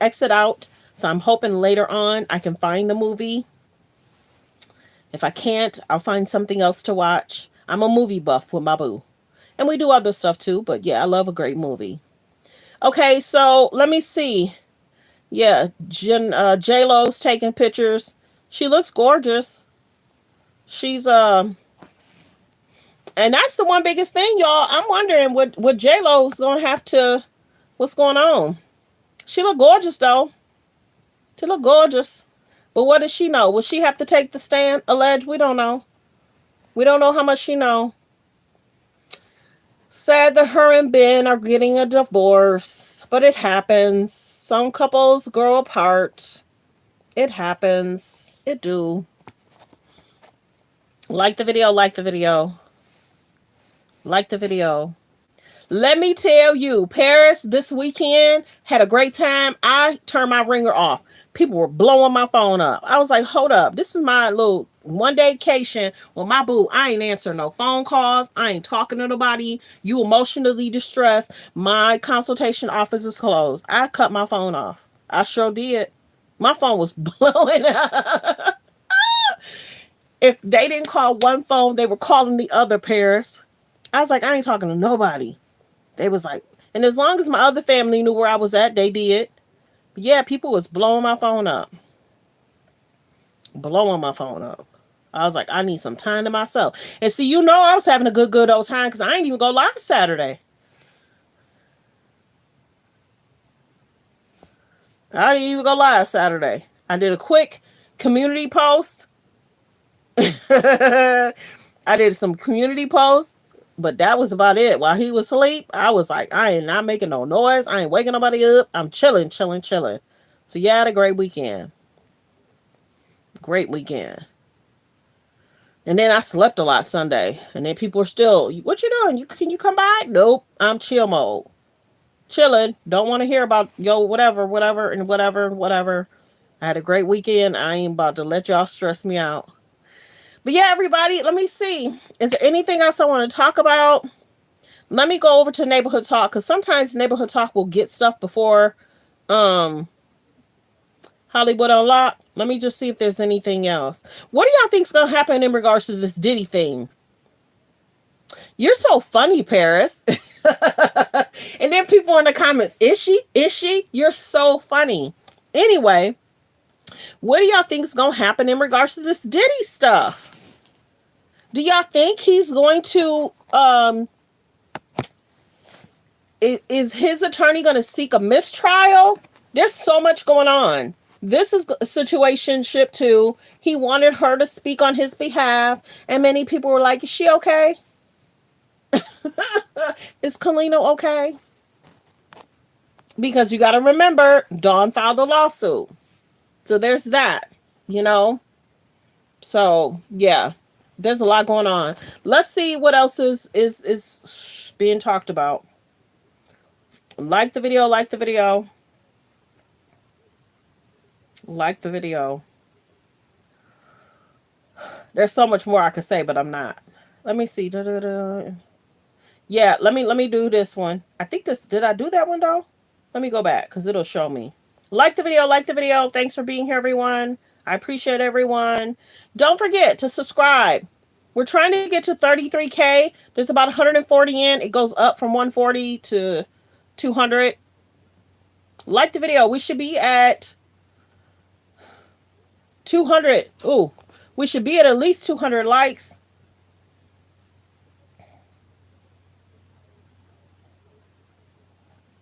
exit out. So I'm hoping later on I can find the movie. If I can't, I'll find something else to watch. I'm a movie buff with my boo. And we do other stuff too, but yeah, I love a great movie. Okay, so let me see. Yeah, J-Lo's taking pictures. She looks gorgeous. She's and that's the one biggest thing, y'all. I'm wondering what J-Lo's gonna have to, what's going on? She look gorgeous though. She look gorgeous. But what does she know? Will she have to take the stand? Alleged? We don't know. We don't know how much she know. Sad that her and Ben are getting a divorce, but it happens. Some couples grow apart. It happens. It do. Like the video, like the video. Like the video. Let me tell you, Paris this weekend had a great time. I turned my ringer off. People were blowing my phone up. I was like, hold up. This is my little one-day vacation with my boo. I ain't answering no phone calls. I ain't talking to nobody. You emotionally distressed. My consultation office is closed. I cut my phone off. I sure did. My phone was blowing up. If they didn't call one phone, they were calling the other, Paris. I was like, I ain't talking to nobody. They was like, and as long as my other family knew where I was at, they did. Yeah, people was blowing my phone up. Blowing my phone up. I was like, I need some time to myself. And see, I was having a good old time because I ain't even go live Saturday. I didn't even go live Saturday. I did a quick community post. I did some community posts, but that was about it. While he was asleep, I was like, I ain't not making no noise. I ain't waking nobody up. I'm chilling. So yeah, I had a great weekend. Great weekend. And then I slept a lot Sunday. And then people were still, what you doing? Can you come by? Nope. I'm chill mode. Chilling. Don't want to hear about whatever. I had a great weekend. I ain't about to let y'all stress me out. But yeah, everybody, let me see. Is there anything else I want to talk about? Let me go over to Neighborhood Talk, because sometimes Neighborhood Talk will get stuff before Hollywood Unlocked. Let me just see if there's anything else. What do y'all think's going to happen in regards to this Diddy thing? You're so funny, Paris. And then people in the comments, is she? You're so funny. Anyway, what do y'all think's going to happen in regards to this Diddy stuff? Do y'all think he's going to is his attorney going to seek a mistrial? There's so much going on. This is a situationship too. He wanted her to speak on his behalf, and many people were like, "Is she okay? Is Kalina okay?" Because you got to remember, Dawn filed a lawsuit, so there's that. You know. So yeah, there's a lot going on. Let's see what else is being talked about. Like the video. Like the video. Like the video. There's so much more I could say, but I'm not. Let me see. Yeah, let me do this one. I think this, did I do that one though? Let me go back because it'll show me. Like the video, like the video. Thanks for being here, everyone. I appreciate everyone. Don't forget to subscribe. We're trying to get to 33K. There's about 140 in. It goes up from 140 to 200. Like the video. We should be at 200. Ooh, we should be at least 200 likes.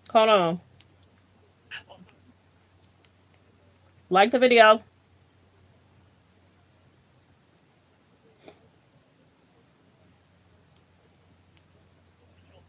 Hold on. Like the video.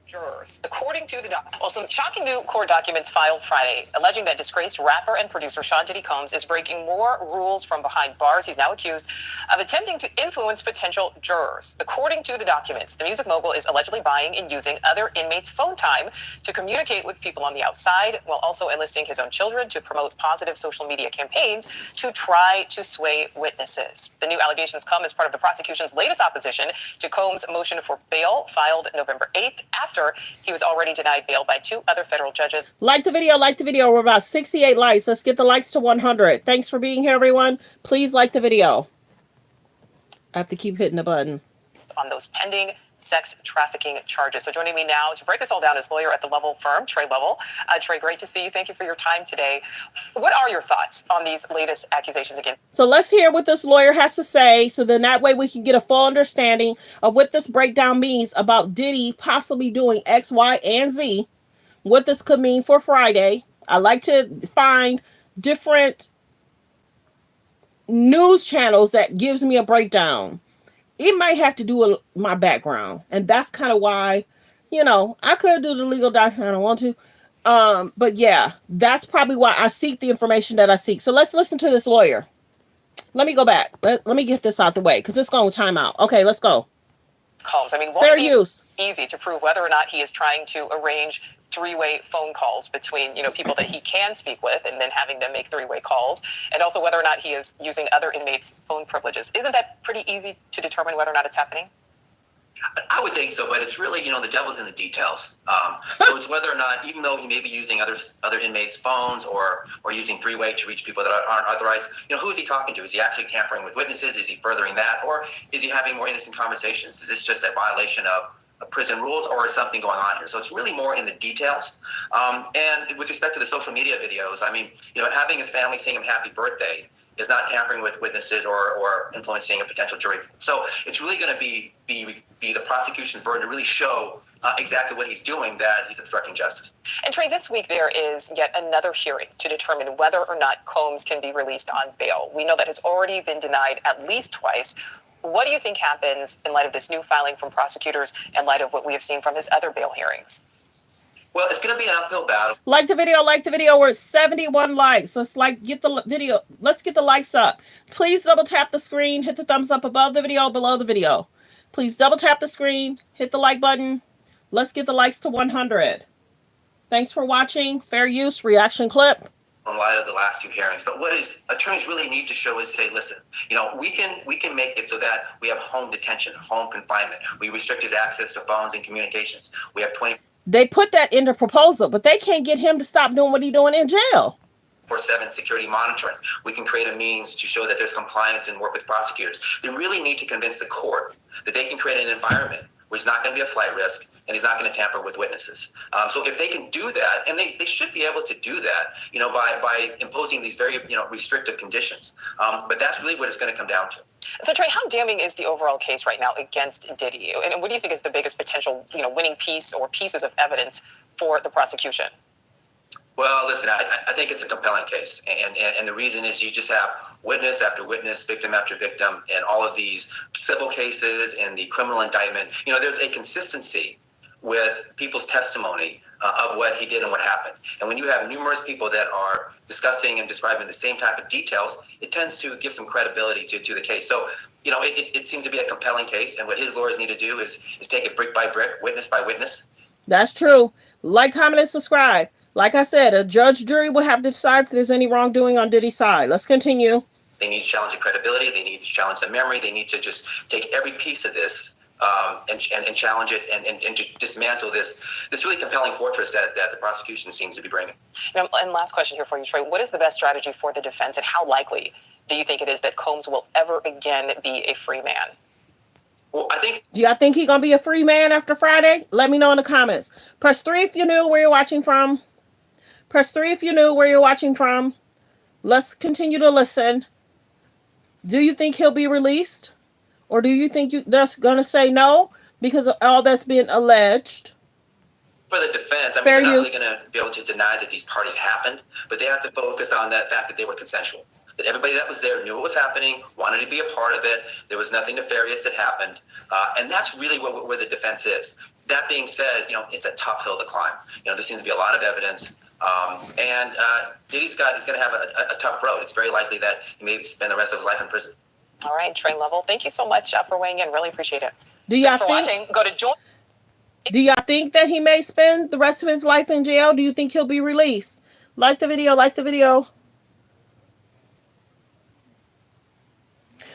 Jurors. According to some shocking new court documents filed Friday, alleging that disgraced rapper and producer Sean Diddy Combs is breaking more rules from behind bars. He's now accused of attempting to influence potential jurors. According to the documents, the music mogul is allegedly buying and using other inmates' phone time to communicate with people on the outside, while also enlisting his own children to promote positive social media campaigns to try to sway witnesses. The new allegations come as part of the prosecution's latest opposition to Combs' motion for bail filed November 8th after he was already denied bail by 2 other federal judges. Like the video, like the video. We're about 68 likes. Let's get the likes to 100. Thanks for being here, everyone. Please like the video. I have to keep hitting the button. On those pending sex trafficking charges. So joining me now to break this all down is lawyer at the Level firm, Trey Level. Trey, great to see you. Thank you for your time today. What are your thoughts on these latest accusations again? So let's hear what this lawyer has to say, so then that way we can get a full understanding of what this breakdown means about Diddy possibly doing X, Y, and Z, what this could mean for Friday. I like to find different news channels that gives me a breakdown. It might have to do with my background, and that's kind of why, you know, I could do the legal docs. I don't want to. But yeah, that's probably why I seek the information that I seek. So let's listen to this lawyer. Let me go back. Let me get this out the way because it's going to time out. Okay, let's go. Combs. I mean, won't Fair it be use. easy to prove whether or not he is trying to arrange 3-way phone calls between, people that he can speak with and then having them make 3-way calls, and also whether or not he is using other inmates' phone privileges? Isn't that pretty easy to determine whether or not it's happening? I would think so, but it's really, the devil's in the details. So it's whether or not, even though he may be using other inmates' phones or using 3-way to reach people that aren't authorized, who is he talking to? Is he actually tampering with witnesses? Is he furthering that? Or is he having more innocent conversations? Is this just a violation of prison rules, or is something going on here? So it's really more in the details. And with respect to the social media videos, I mean, having his family sing him happy birthday is not tampering with witnesses or influencing a potential jury. So it's really going to be the prosecution's burden to really show exactly what he's doing, that he's obstructing justice. And Trey, this week there is yet another hearing to determine whether or not Combs can be released on bail. We know that has already been denied at least twice. What do you think happens in light of this new filing from prosecutors, in light of what we have seen from his other bail hearings? Well, it's going to be an uphill battle. Like the video, like the video. We're at 71 likes. Let's get the video. Let's get the likes up. Please double tap the screen. Hit the thumbs up above the video, below the video. Please double tap the screen. Hit the like button. Let's get the likes to 100. Thanks for watching. Fair use reaction clip. In light of the last 2 hearings, but what attorneys really need to show is say, listen, we can make it so that we have home detention, home confinement. We restrict his access to phones and communications. We have 20. They put that in the proposal, but they can't get him to stop doing what he's doing in jail. 24/7 security monitoring. We can create a means to show that there's compliance and work with prosecutors. They really need to convince the court that they can create an environment where he's not going to be a flight risk and he's not going to tamper with witnesses. So if they can do that, and they should be able to do that, by imposing these very restrictive conditions. But that's really what it's going to come down to. So, Trey, how damning is the overall case right now against Diddy? And what do you think is the biggest potential, winning piece or pieces of evidence for the prosecution? Well, listen, I think it's a compelling case. And the reason is you just have witness after witness, victim after victim, in all of these civil cases and the criminal indictment. There's a consistency with people's testimony of what he did and what happened. And when you have numerous people that are discussing and describing the same type of details, it tends to give some credibility to the case. So, it seems to be a compelling case. And what his lawyers need to do is take it brick by brick, witness by witness. That's true. Like, comment, and subscribe. Like I said, a jury will have to decide if there's any wrongdoing on Diddy's side. Let's continue. They need to challenge the credibility. They need to challenge the memory. They need to just take every piece of this and challenge it and to dismantle this really compelling fortress that the prosecution seems to be bringing. And last question here for you, Trey. What is the best strategy for the defense, and how likely do you think it is that Combs will ever again be a free man? Well, do y'all think he's going to be a free man after Friday? Let me know in the comments. Press 3 if you knew where you're watching from. Press 3 if you knew where you're watching from. Let's continue to listen. Do you think he'll be released? Or do you think they're going to say no because of all that's been alleged? For the defense, they're not really going to be able to deny that these parties happened, but they have to focus on that fact that they were consensual. That everybody that was there knew what was happening, wanted to be a part of it. There was nothing nefarious that happened. And that's really where the defense is. That being said, it's a tough hill to climb. There seems to be a lot of evidence. And Diddy's is going to have a tough road. It's very likely that he may spend the rest of his life in prison. All right, Trey Lovell, thank you so much for weighing in. Really appreciate it. Thanks for watching. Go to join. Do y'all think that he may spend the rest of his life in jail? Do you think he'll be released? Like the video. Like the video.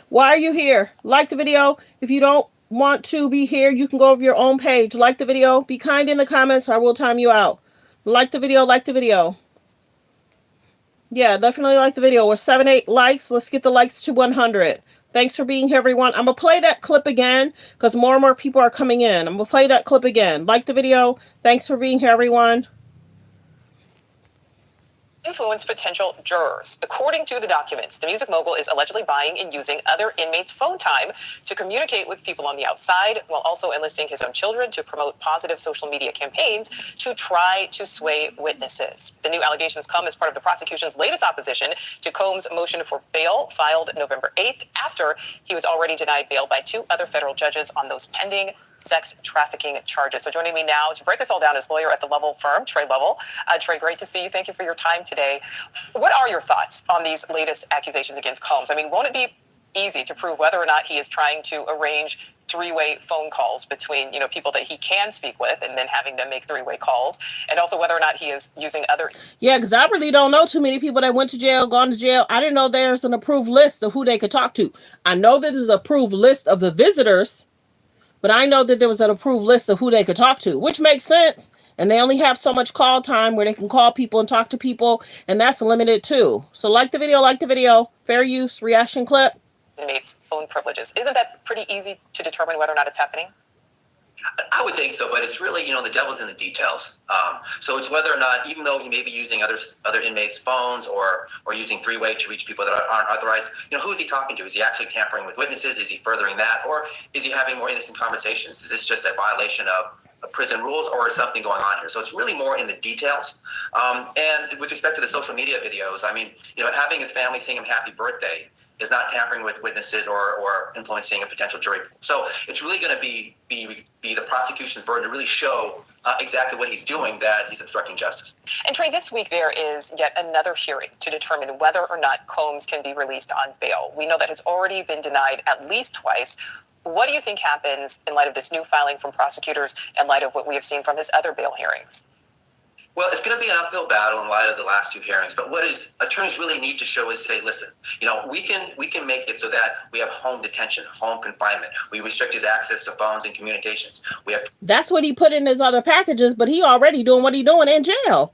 Why are you here? Like the video. If you don't want to be here, you can go over your own page. Like the video. Be kind in the comments or I will time you out. Like the video. Like the video. Yeah, definitely like the video. We're 7-8 likes. Let's get the likes to 100. Thanks for being here, everyone. I'm going to play that clip again because more and more people are coming in. I'm going to play that clip again. Like the video. Thanks for being here, everyone. Influence potential jurors. According to the documents, the music mogul is allegedly buying and using other inmates' phone time to communicate with people on the outside, while also enlisting his own children to promote positive social media campaigns to try to sway witnesses. The new allegations come as part of the prosecution's latest opposition to Combs' motion for bail, filed November 8th, after he was already denied bail by 2 other federal judges on those pending sex trafficking charges. So joining me now to break this all down is lawyer at the Lovell firm, Trey Lovell. Trey, great to see you. Thank you for your time today. What are your thoughts on these latest accusations against Combs? I mean, won't it be easy to prove whether or not he is trying to arrange 3-way phone calls between, people that he can speak with and then having them make 3-way calls, and also whether or not he is using other... Yeah, because I really don't know too many people that went to jail, gone to jail. I didn't know there's an approved list of who they could talk to. I know that there's an approved list of the visitors, but I know that there was an approved list of who they could talk to, which makes sense. And they only have so much call time where they can call people and talk to people, and that's limited too. So like the video, fair use, reaction clip. Inmates' phone privileges. Isn't that pretty easy to determine whether or not it's happening? I would think so, but it's really, the devil's in the details. So it's whether or not, even though he may be using other inmates' phones or using 3-way to reach people that aren't authorized, who is he talking to? Is he actually tampering with witnesses? Is he furthering that? Or is he having more innocent conversations? Is this just a violation of prison rules, or is something going on here? So it's really more in the details. And with respect to the social media videos, having his family sing him happy birthday is not tampering with witnesses or influencing a potential jury. So it's really going to be the prosecution's burden to really show exactly what he's doing, that he's obstructing justice. And Trey, this week there is yet another hearing to determine whether or not Combs can be released on bail. We know that has already been denied at least twice. What do you think happens in light of this new filing from prosecutors, in light of what we have seen from his other bail hearings? Well, it's going to be an uphill battle in light of the last 2 hearings. But what attorneys really need to show is say, listen, we can make it so that we have home detention, home confinement. We restrict his access to phones and communications. That's what he put in his other packages, but he already doing what he doing in jail.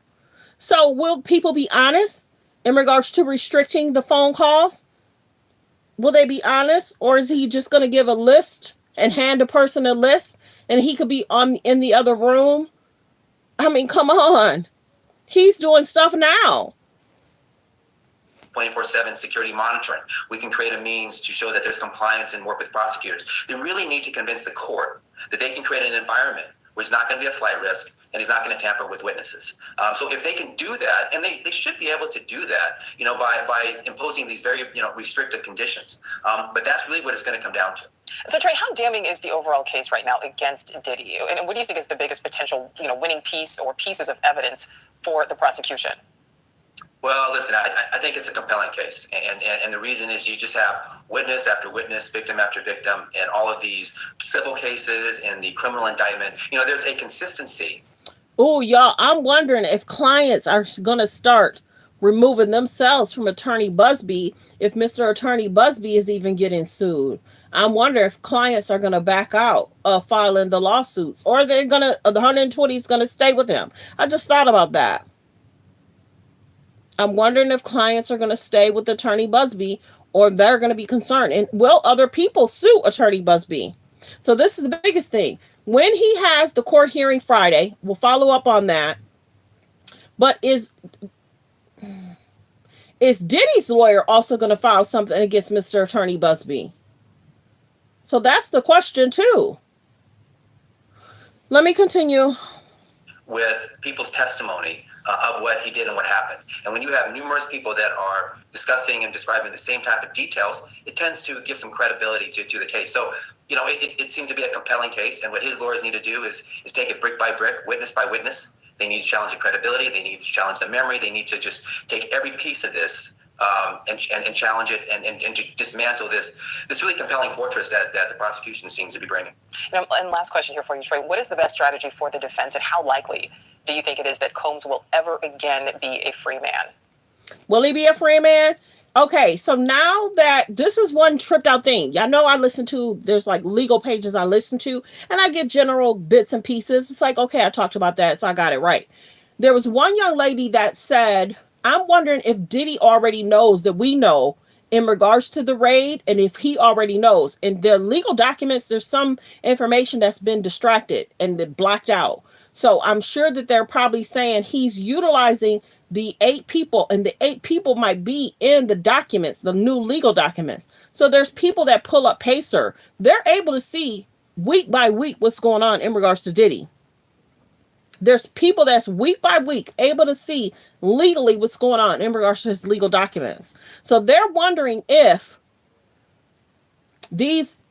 So will people be honest in regards to restricting the phone calls? Will they be honest, or is he just going to give a list and hand a person a list and he could be in the other room? I mean, come on. He's doing stuff now. 24/7 security monitoring. We can create a means to show that there's compliance and work with prosecutors. They really need to convince the court that they can create an environment where it's not going to be a flight risk and he's not going to tamper with witnesses. So if they can do that, and they should be able to do that, by imposing these very, restrictive conditions. But that's really what it's going to come down to. So, Trey, how damning is the overall case right now against Diddy? And what do you think is the biggest potential, winning piece or pieces of evidence for the prosecution? Well, listen, I think it's a compelling case. And the reason is you just have witness after witness, victim after victim, in all of these civil cases and the criminal indictment. There's a consistency. Oh, y'all, I'm wondering if clients are going to start removing themselves from Attorney Busby if Mr. Attorney Busby is even getting sued. I'm wondering if clients are going to back out of filing the lawsuits, or they're going to, the 120 is going to stay with him. I just thought about that. I'm wondering if clients are going to stay with Attorney Busby, or they're going to be concerned. And will other people sue Attorney Busby? So this is the biggest thing. When he has the court hearing Friday, we'll follow up on that. But is Diddy's lawyer also going to file something against Mr. Attorney Busby? So that's the question too. Let me continue. With people's testimony of what he did and what happened. And when you have numerous people that are discussing and describing the same type of details, it tends to give some credibility to the case. So, it seems to be a compelling case. And what his lawyers need to do is take it brick by brick, witness by witness. They need to challenge the credibility. They need to challenge the memory. They need to just take every piece of this and challenge it and to dismantle this really compelling fortress that the prosecution seems to be bringing. And last question here for you, Trey. What is the best strategy for the defense, and how likely do you think it is that Combs will ever again be a free man? Will he be a free man? Okay, so now that this is one tripped out thing. Y'all know there's like legal pages I listen to, and I get general bits and pieces. It's like, okay, I talked about that, so I got it right. There was one young lady that said, I'm wondering if Diddy already knows that we know in regards to the raid, and if he already knows. In the legal documents, there's some information that's been distracted and blacked out. So I'm sure that they're probably saying he's utilizing the 8 people, and the 8 people might be in the documents, the new legal documents. So there's people that pull up Pacer. They're able to see week by week what's going on in regards to Diddy. There's people that's week by week able to see legally what's going on in regards to his legal documents. So they're wondering if these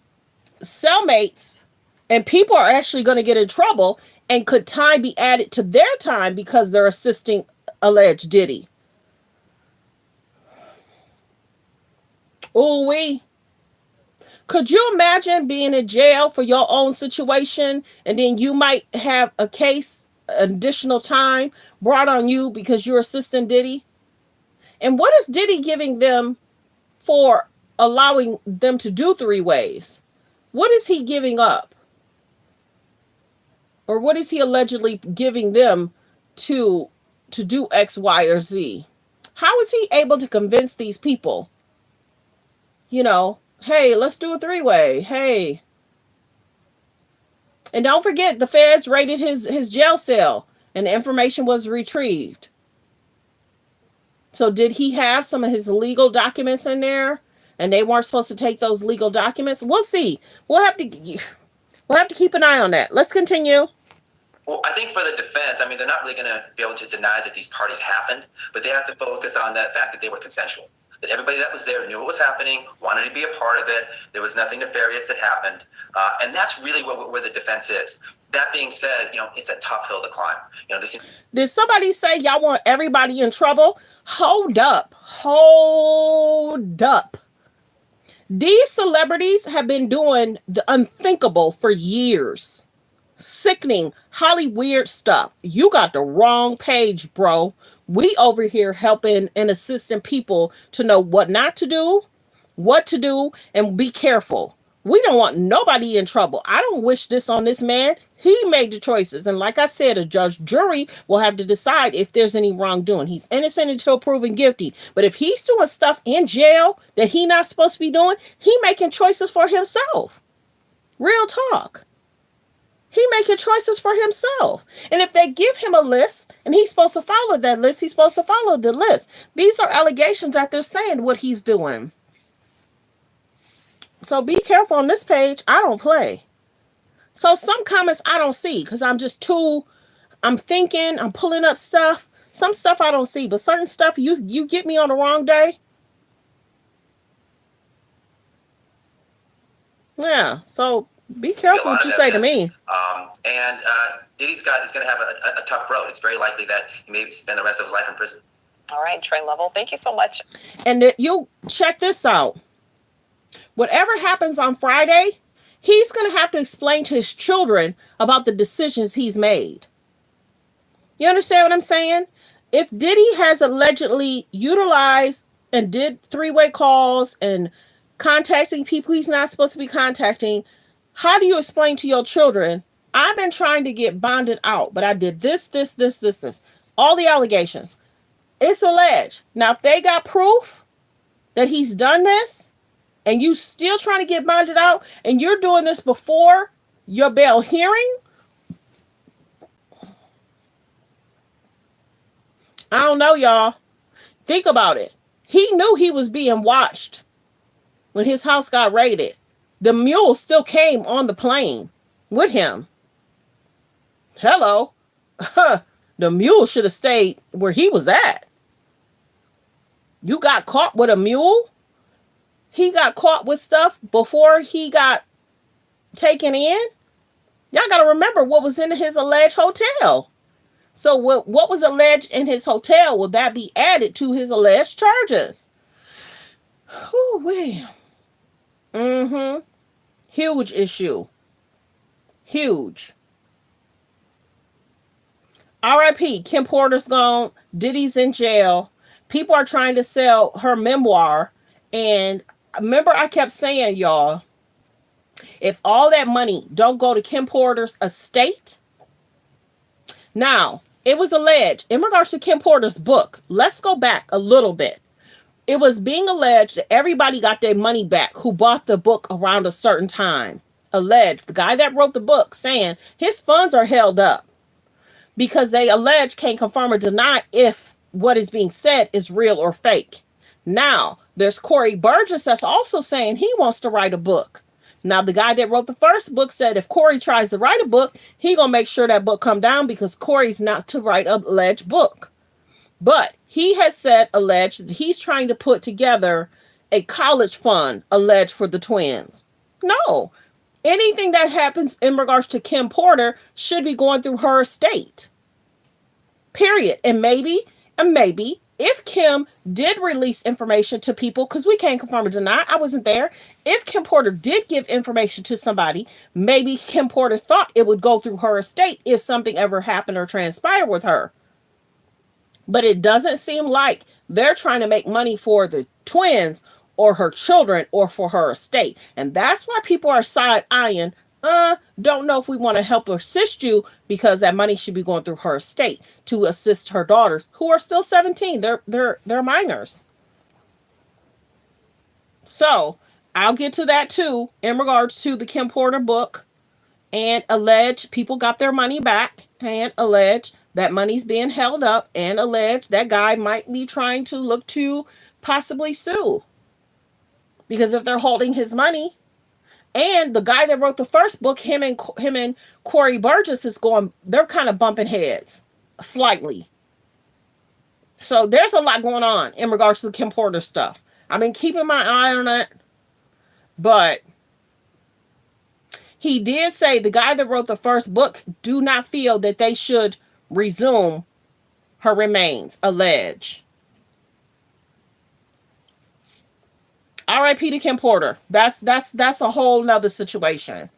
cellmates and people are actually going to get in trouble, and could time be added to their time because they're assisting alleged Diddy. Ooh-wee. Could you imagine being in jail for your own situation, and then you might have a case, additional time brought on you because you're assisting Diddy? And what is Diddy giving them for allowing them to do 3 ways? What is he giving up? Or what is he allegedly giving them to do X, Y, or Z? How is he able to convince these people, hey, let's do a 3-way. Hey. And don't forget, the feds raided his jail cell, and the information was retrieved. So did he have some of his legal documents in there, and they weren't supposed to take those legal documents? We'll see. We'll have to keep an eye on that. Let's continue. Well, I think for the defense, they're not really going to be able to deny that these parties happened, but they have to focus on that fact that they were consensual. That everybody that was there knew what was happening, wanted to be a part of it. There was nothing nefarious that happened. And that's really where the defense is. That being said, it's a tough hill to climb. Did somebody say y'all want everybody in trouble? Hold up. These celebrities have been doing the unthinkable for years. Sickening, Hollywood stuff. You got the wrong page, bro. We over here helping and assisting people to know what not to do, what to do, and be careful. We don't want nobody in trouble. I don't wish this on this man. He made the choices. And like I said, a jury will have to decide if there's any wrongdoing. He's innocent until proven guilty. But if he's doing stuff in jail that he's not supposed to be doing, he making choices for himself. Real talk. He making choices for himself. And if they give him a list and he's supposed to follow that list, he's supposed to follow the list. These are allegations that they're saying what he's doing. So be careful on this page. I don't play. So some comments I don't see because I'm thinking, I'm pulling up stuff. Some stuff I don't see, but certain stuff you get me on the wrong day. Yeah, so be careful what you say to me. And Diddy's is going to have a tough road. It's very likely that he may spend the rest of his life in prison. All right, Trey Level, thank you so much. And you check this out. Whatever happens on Friday, he's going to have to explain to his children about the decisions he's made. You understand what I'm saying? If Diddy has allegedly utilized and did three-way calls and contacting people he's not supposed to be contacting, how do you explain to your children, I've been trying to get bonded out, but I did this. All the allegations. It's alleged. Now, if they got proof that he's done this, and you still trying to get bonded out, and you're doing this before your bail hearing, I don't know, y'all. Think about it. He knew he was being watched when his house got raided. The mule still came on the plane with him. Hello. The mule should have stayed where he was at. You got caught with a mule? He got caught with stuff before he got taken in? Y'all got to remember what was in his alleged hotel. So what was alleged in his hotel, will that be added to his alleged charges? Whew-wee. Huge issue. Huge. R.I.P. Kim Porter's gone. Diddy's in jail. People are trying to sell her memoir. And remember, I kept saying, y'all, if all that money don't go to Kim Porter's estate. Now, it was alleged in regards to Kim Porter's book. Let's go back a little bit. It was being alleged that everybody got their money back who bought the book around a certain time. Alleged. The guy that wrote the book saying his funds are held up because they allege can't confirm or deny if what is being said is real or fake. Now, there's Corey Burgess that's also saying he wants to write a book. Now, the guy that wrote the first book said if Corey tries to write a book, he gonna make sure that book come down because Corey's not to write an alleged book. But he has said alleged that he's trying to put together a college fund alleged for the twins. No. Anything that happens in regards to Kim Porter should be going through her estate. Period. And maybe, if Kim did release information to people, because we can't confirm or deny, I wasn't there. If Kim Porter did give information to somebody, maybe Kim Porter thought it would go through her estate if something ever happened or transpired with her. But it doesn't seem like they're trying to make money for the twins or her children or for her estate. And that's why people are side-eyeing, don't know if we want to help assist you because that money should be going through her estate to assist her daughters who are still 17. They're minors. So I'll get to that too in regards to the Kim Porter book and alleged people got their money back and alleged that money's being held up and alleged that guy might be trying to look to possibly sue because if they're holding his money. And the guy that wrote the first book, him and Corey Burgess they're kind of bumping heads slightly. So there's a lot going on in regards to the Kim Porter stuff. I've been keeping my eye on it. But he did say the guy that wrote the first book do not feel that they should resume her remains, alleged. R.I.P. to Kim Porter. That's a whole nother situation.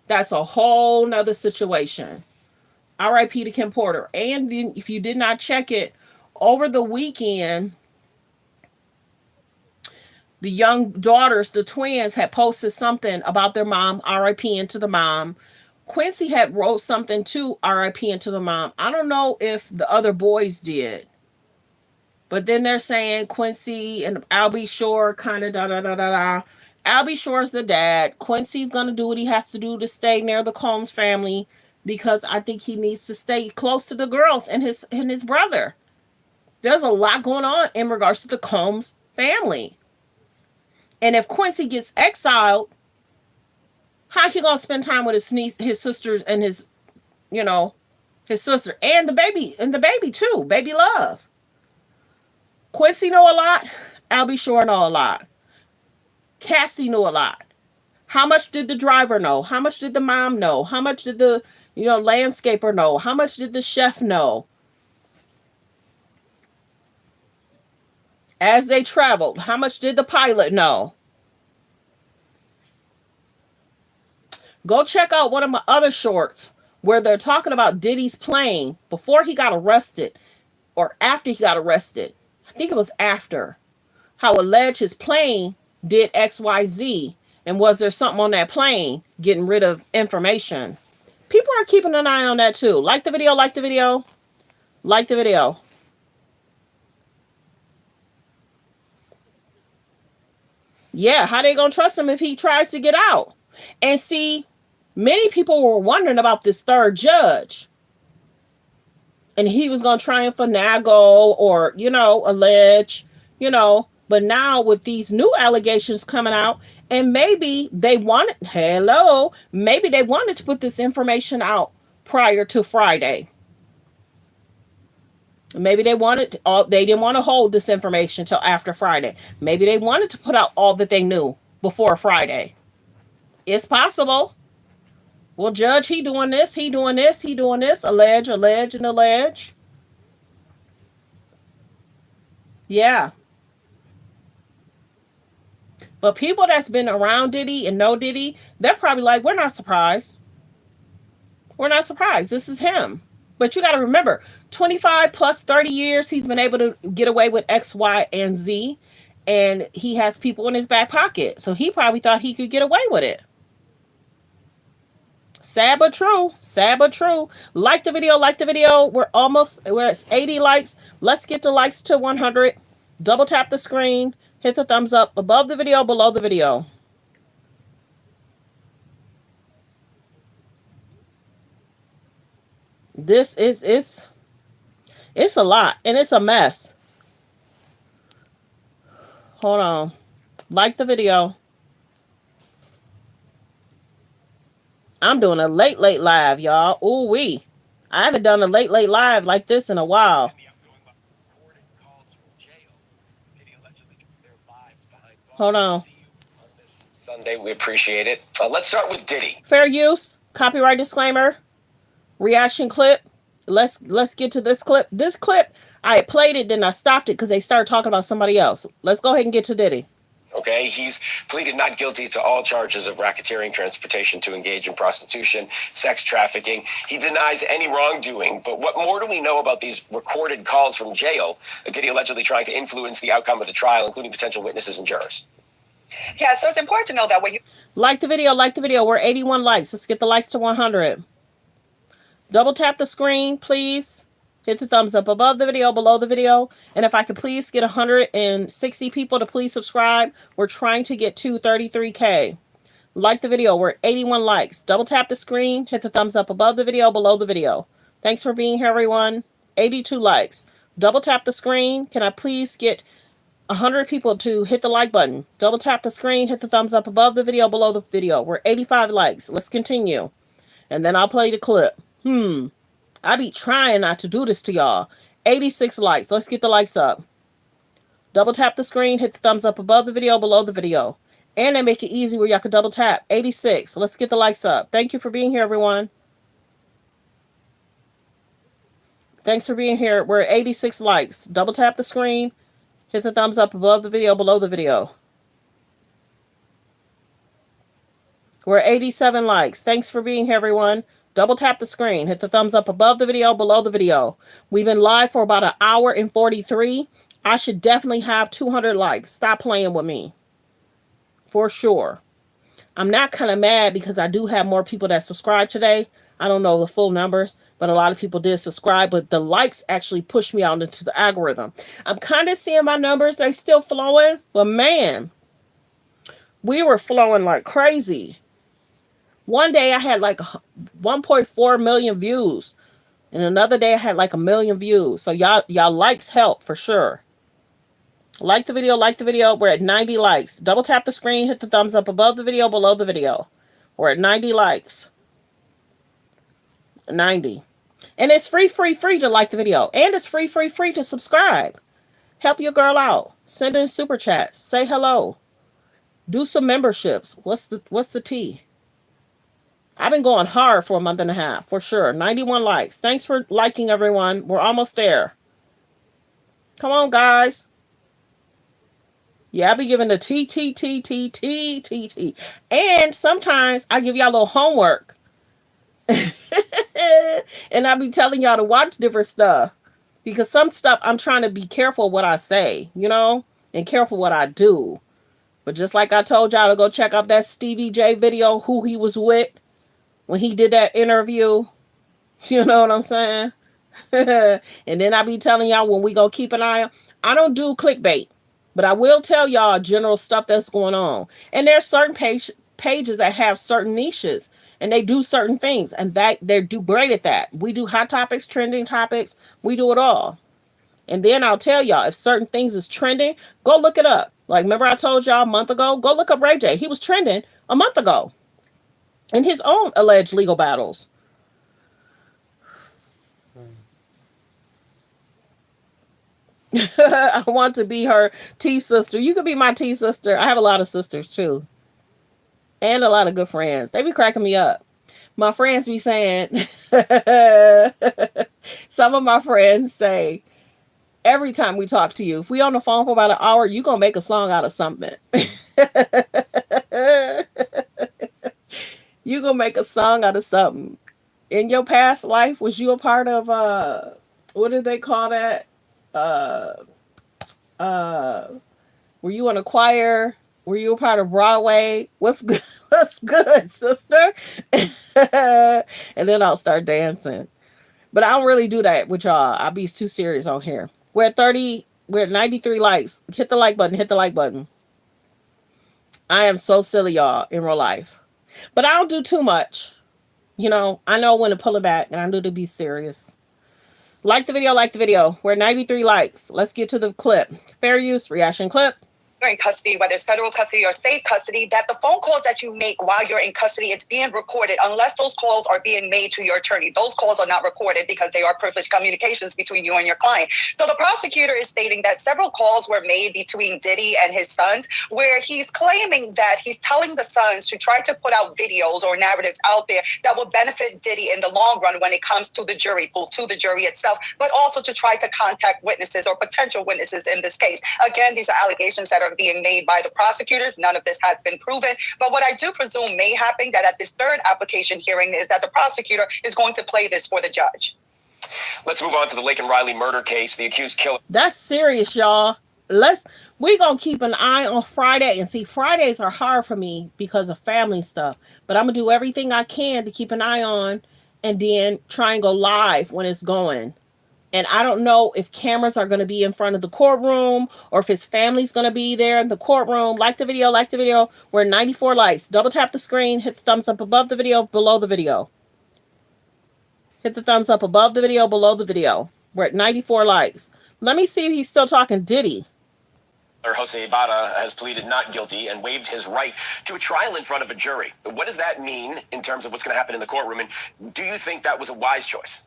That's a whole nother situation. R.I.P. to Kim Porter. And then if you did not check it, over the weekend, the young daughters, the twins, had posted something about their mom, R.I.P. into the mom. Quincy had wrote something too, R.I.P. into the mom. I don't know if the other boys did. But then they're saying Quincy and I'll be sure kind of da-da-da-da-da. Albie Shore's the dad. Quincy's gonna do what he has to do to stay near the Combs family because I think he needs to stay close to the girls and his brother. There's a lot going on in regards to the Combs family. And if Quincy gets exiled, how he gonna spend time with his niece, his sisters, and his, you know, his sister and the baby too, baby Love. Quincy know a lot. Albie Shore know a lot. Cassie knew a lot. How much did the driver know? How much did the mom know? How much did the, landscaper know? How much did the chef know? As they traveled, how much did the pilot know? Go check out one of my other shorts where they're talking about Diddy's plane before he got arrested or after he got arrested. I think it was after. How alleged his plane did XYZ, and was there something on that plane getting rid of information? People are keeping an eye on that too. Like the video, like the video, like the video. Yeah, how they gonna trust him if he tries to get out? And see, many people were wondering about this third judge. And he was gonna try and finagle or, allege, but now with these new allegations coming out, and maybe they wanted to put this information out prior to Friday. Maybe they didn't want to hold this information till after Friday. Maybe they wanted to put out all that they knew before Friday. It's possible. Well, Judge, he doing this, allege, and allege. Yeah. But people that's been around Diddy and know Diddy, they're probably like, we're not surprised. We're not surprised. This is him. But you got to remember, 25 plus 30 years, he's been able to get away with X, Y, and Z. And he has people in his back pocket. So he probably thought he could get away with it. Sad but true. Sad but true. Like the video, like the video. We're at 80 likes. Let's get the likes to 100. Double tap the screen. Hit the thumbs up above the video, below the video. This is it's a lot and it's a mess. Hold on. Like the video. I'm doing a late live, y'all. Ooh wee. I haven't done a late live like this in a while. Hold on. Sunday, we appreciate it. Let's start with Diddy. Fair use. Copyright disclaimer. Reaction clip. Let's get to this clip. This clip, I played it, then I stopped it because they started talking about somebody else. Let's go ahead and get to Diddy. Okay, he's pleaded not guilty to all charges of racketeering, transportation to engage in prostitution, sex trafficking. He denies any wrongdoing. But what more do we know about these recorded calls from jail? Diddy allegedly trying to influence the outcome of the trial, including potential witnesses and jurors. Yeah, so it's important to know that when you like the video, we're 81 likes. Let's get the likes to 100. Double tap the screen, please. Hit the thumbs up above the video, below the video. And if I could please get 160 people to please subscribe. We're trying to get to 33K. Like the video. We're at 81 likes. Double tap the screen. Hit the thumbs up above the video, below the video. Thanks for being here, everyone. 82 likes. Double tap the screen. Can I please get 100 people to hit the like button? Double tap the screen. Hit the thumbs up above the video, below the video. We're 85 likes. Let's continue. And then I'll play the clip. I be trying not to do this to y'all. 86 likes. Let's get the likes up. Double tap the screen. Hit the thumbs up above the video, below the video. And they make it easy where y'all can double tap. 86. Let's get the likes up. Thank you for being here, everyone. Thanks for being here. We're at 86 likes. Double tap the screen. Hit the thumbs up above the video, below the video. We're at 87 likes. Thanks for being here, everyone. Double tap the screen. Hit the thumbs up above the video, below the video. We've been live for about an hour and 43. I should definitely have 200 likes. Stop playing with me. For sure. I'm not kind of mad because I do have more people that subscribe today. I don't know the full numbers, but a lot of people did subscribe. But the likes actually pushed me out into the algorithm. I'm kind of seeing my numbers. They're still flowing. But man, we were flowing like crazy. One day I had like 1.4 million views, and another day I had like 1 million views. So y'all likes help for sure. Like the video, like the video. We're at 90 likes. Double tap the screen, hit the thumbs up above the video, below the video. We're at 90 likes. 90. And it's free to like the video. And it's free to subscribe. Help your girl out. Send in super chats. Say hello. Do some memberships. What's the tea? I've been going hard for a month and a half, for sure. 91 likes. Thanks for liking, everyone. We're almost there. Come on, guys. Yeah, I be giving the T. And sometimes I give y'all a little homework. And I be telling y'all to watch different stuff. Because some stuff I'm trying to be careful what I say, you know? And careful what I do. But just like I told y'all to go check out that Stevie J video, who he was with when he did that interview. You know what I'm saying? And then I be telling y'all when we go keep an eye on. I don't do clickbait. But I will tell y'all general stuff that's going on. And there's certain pages that have certain niches. And they do certain things. And they do great at that. We do hot topics, trending topics. We do it all. And then I'll tell y'all if certain things is trending, go look it up. Like, remember I told y'all a month ago? Go look up Ray J. He was trending a month ago in his own alleged legal battles. I want to be her T sister. You could be my T sister. I have a lot of sisters too. And a lot of good friends. They be cracking me up. My friends be saying, some of my friends say, every time we talk to you, if we on the phone for about an hour, you gonna make a song out of something. You gonna make a song out of something. In your past life, was you a part of what did they call that? Were you in a choir? Were you a part of Broadway? What's good? What's good, sister? And then I'll start dancing. But I don't really do that with y'all. I'll be too serious on here. We're at 30. We're at 93 likes. Hit the like button. Hit the like button. I am so silly, y'all, in real life. But I don't do too much. You know, I know when to pull it back, and I know to be serious. Like the video, like the video. We're at 93 likes. Let's get to the clip. Fair use, reaction clip. You're in custody, whether it's federal custody or state custody, that the phone calls that you make while you're in custody, it's being recorded unless those calls are being made to your attorney. Those calls are not recorded because they are privileged communications between you and your client. So the prosecutor is stating that several calls were made between Diddy and his sons, where he's claiming that he's telling the sons to try to put out videos or narratives out there that will benefit Diddy in the long run when it comes to the jury pool, to the jury itself, but also to try to contact witnesses or potential witnesses in this case. Again, these are allegations that are being made by the prosecutors. None of this has been proven. But what I do presume may happen that at this third application hearing is that the prosecutor is going to play this for the judge. Let's move on to the Lake and Riley murder case. The accused killer. That's serious, y'all. We gonna keep an eye on Friday. And see, Fridays are hard for me because of family stuff. But I'm gonna do everything I can to keep an eye on and then try and go live when it's going. And I don't know if cameras are going to be in front of the courtroom or if his family's going to be there in the courtroom. Like the video, like the video. We're at 94 likes. Double tap the screen. Hit the thumbs up above the video, below the video. Hit the thumbs up above the video, below the video. We're at 94 likes. Let me see if he's still talking Diddy. Jose Ibarra has pleaded not guilty and waived his right to a trial in front of a jury. What does that mean in terms of what's going to happen in the courtroom? And do you think that was a wise choice?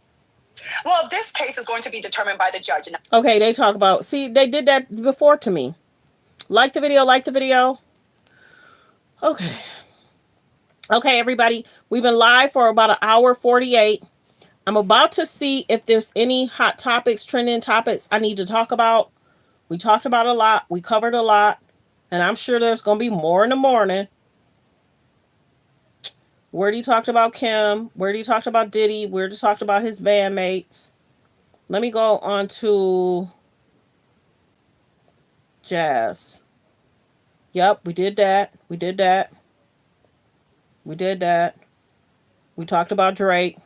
Well, this case is going to be determined by the judge. Okay, they talk about, see, they did that before to me. Like the video, like the video. Okay. Okay, everybody. We've been live for about an hour 48. I'm about to see if there's any hot topics, trending topics I need to talk about. We talked about a lot. We covered a lot. And I'm sure there's going to be more in the morning. Where he talked about Kim. Where he talked about Diddy. Where he talked about his bandmates. Let me go on to Jazz. Yep, we did that. We did that. We did that. We talked about Drake.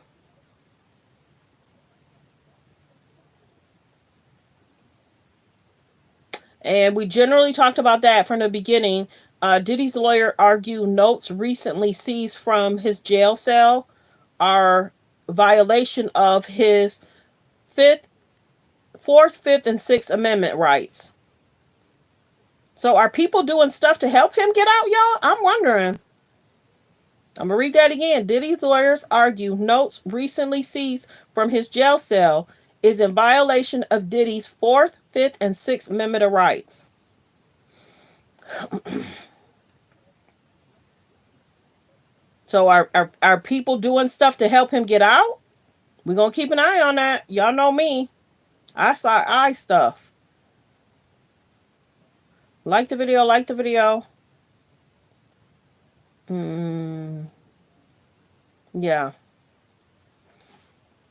And we generally talked about that from the beginning. Diddy's lawyer argued notes recently seized from his jail cell are violation of his Fourth, Fifth, and Sixth Amendment rights. So are people doing stuff to help him get out, y'all? I'm wondering. I'm going to read that again. Diddy's lawyers argue notes recently seized from his jail cell is in violation of Diddy's Fourth, Fifth, and Sixth Amendment rights. So are people doing stuff to help him get out? We're going to keep an eye on that. Y'all know me. I saw eye stuff. Like the video, like the video. Yeah.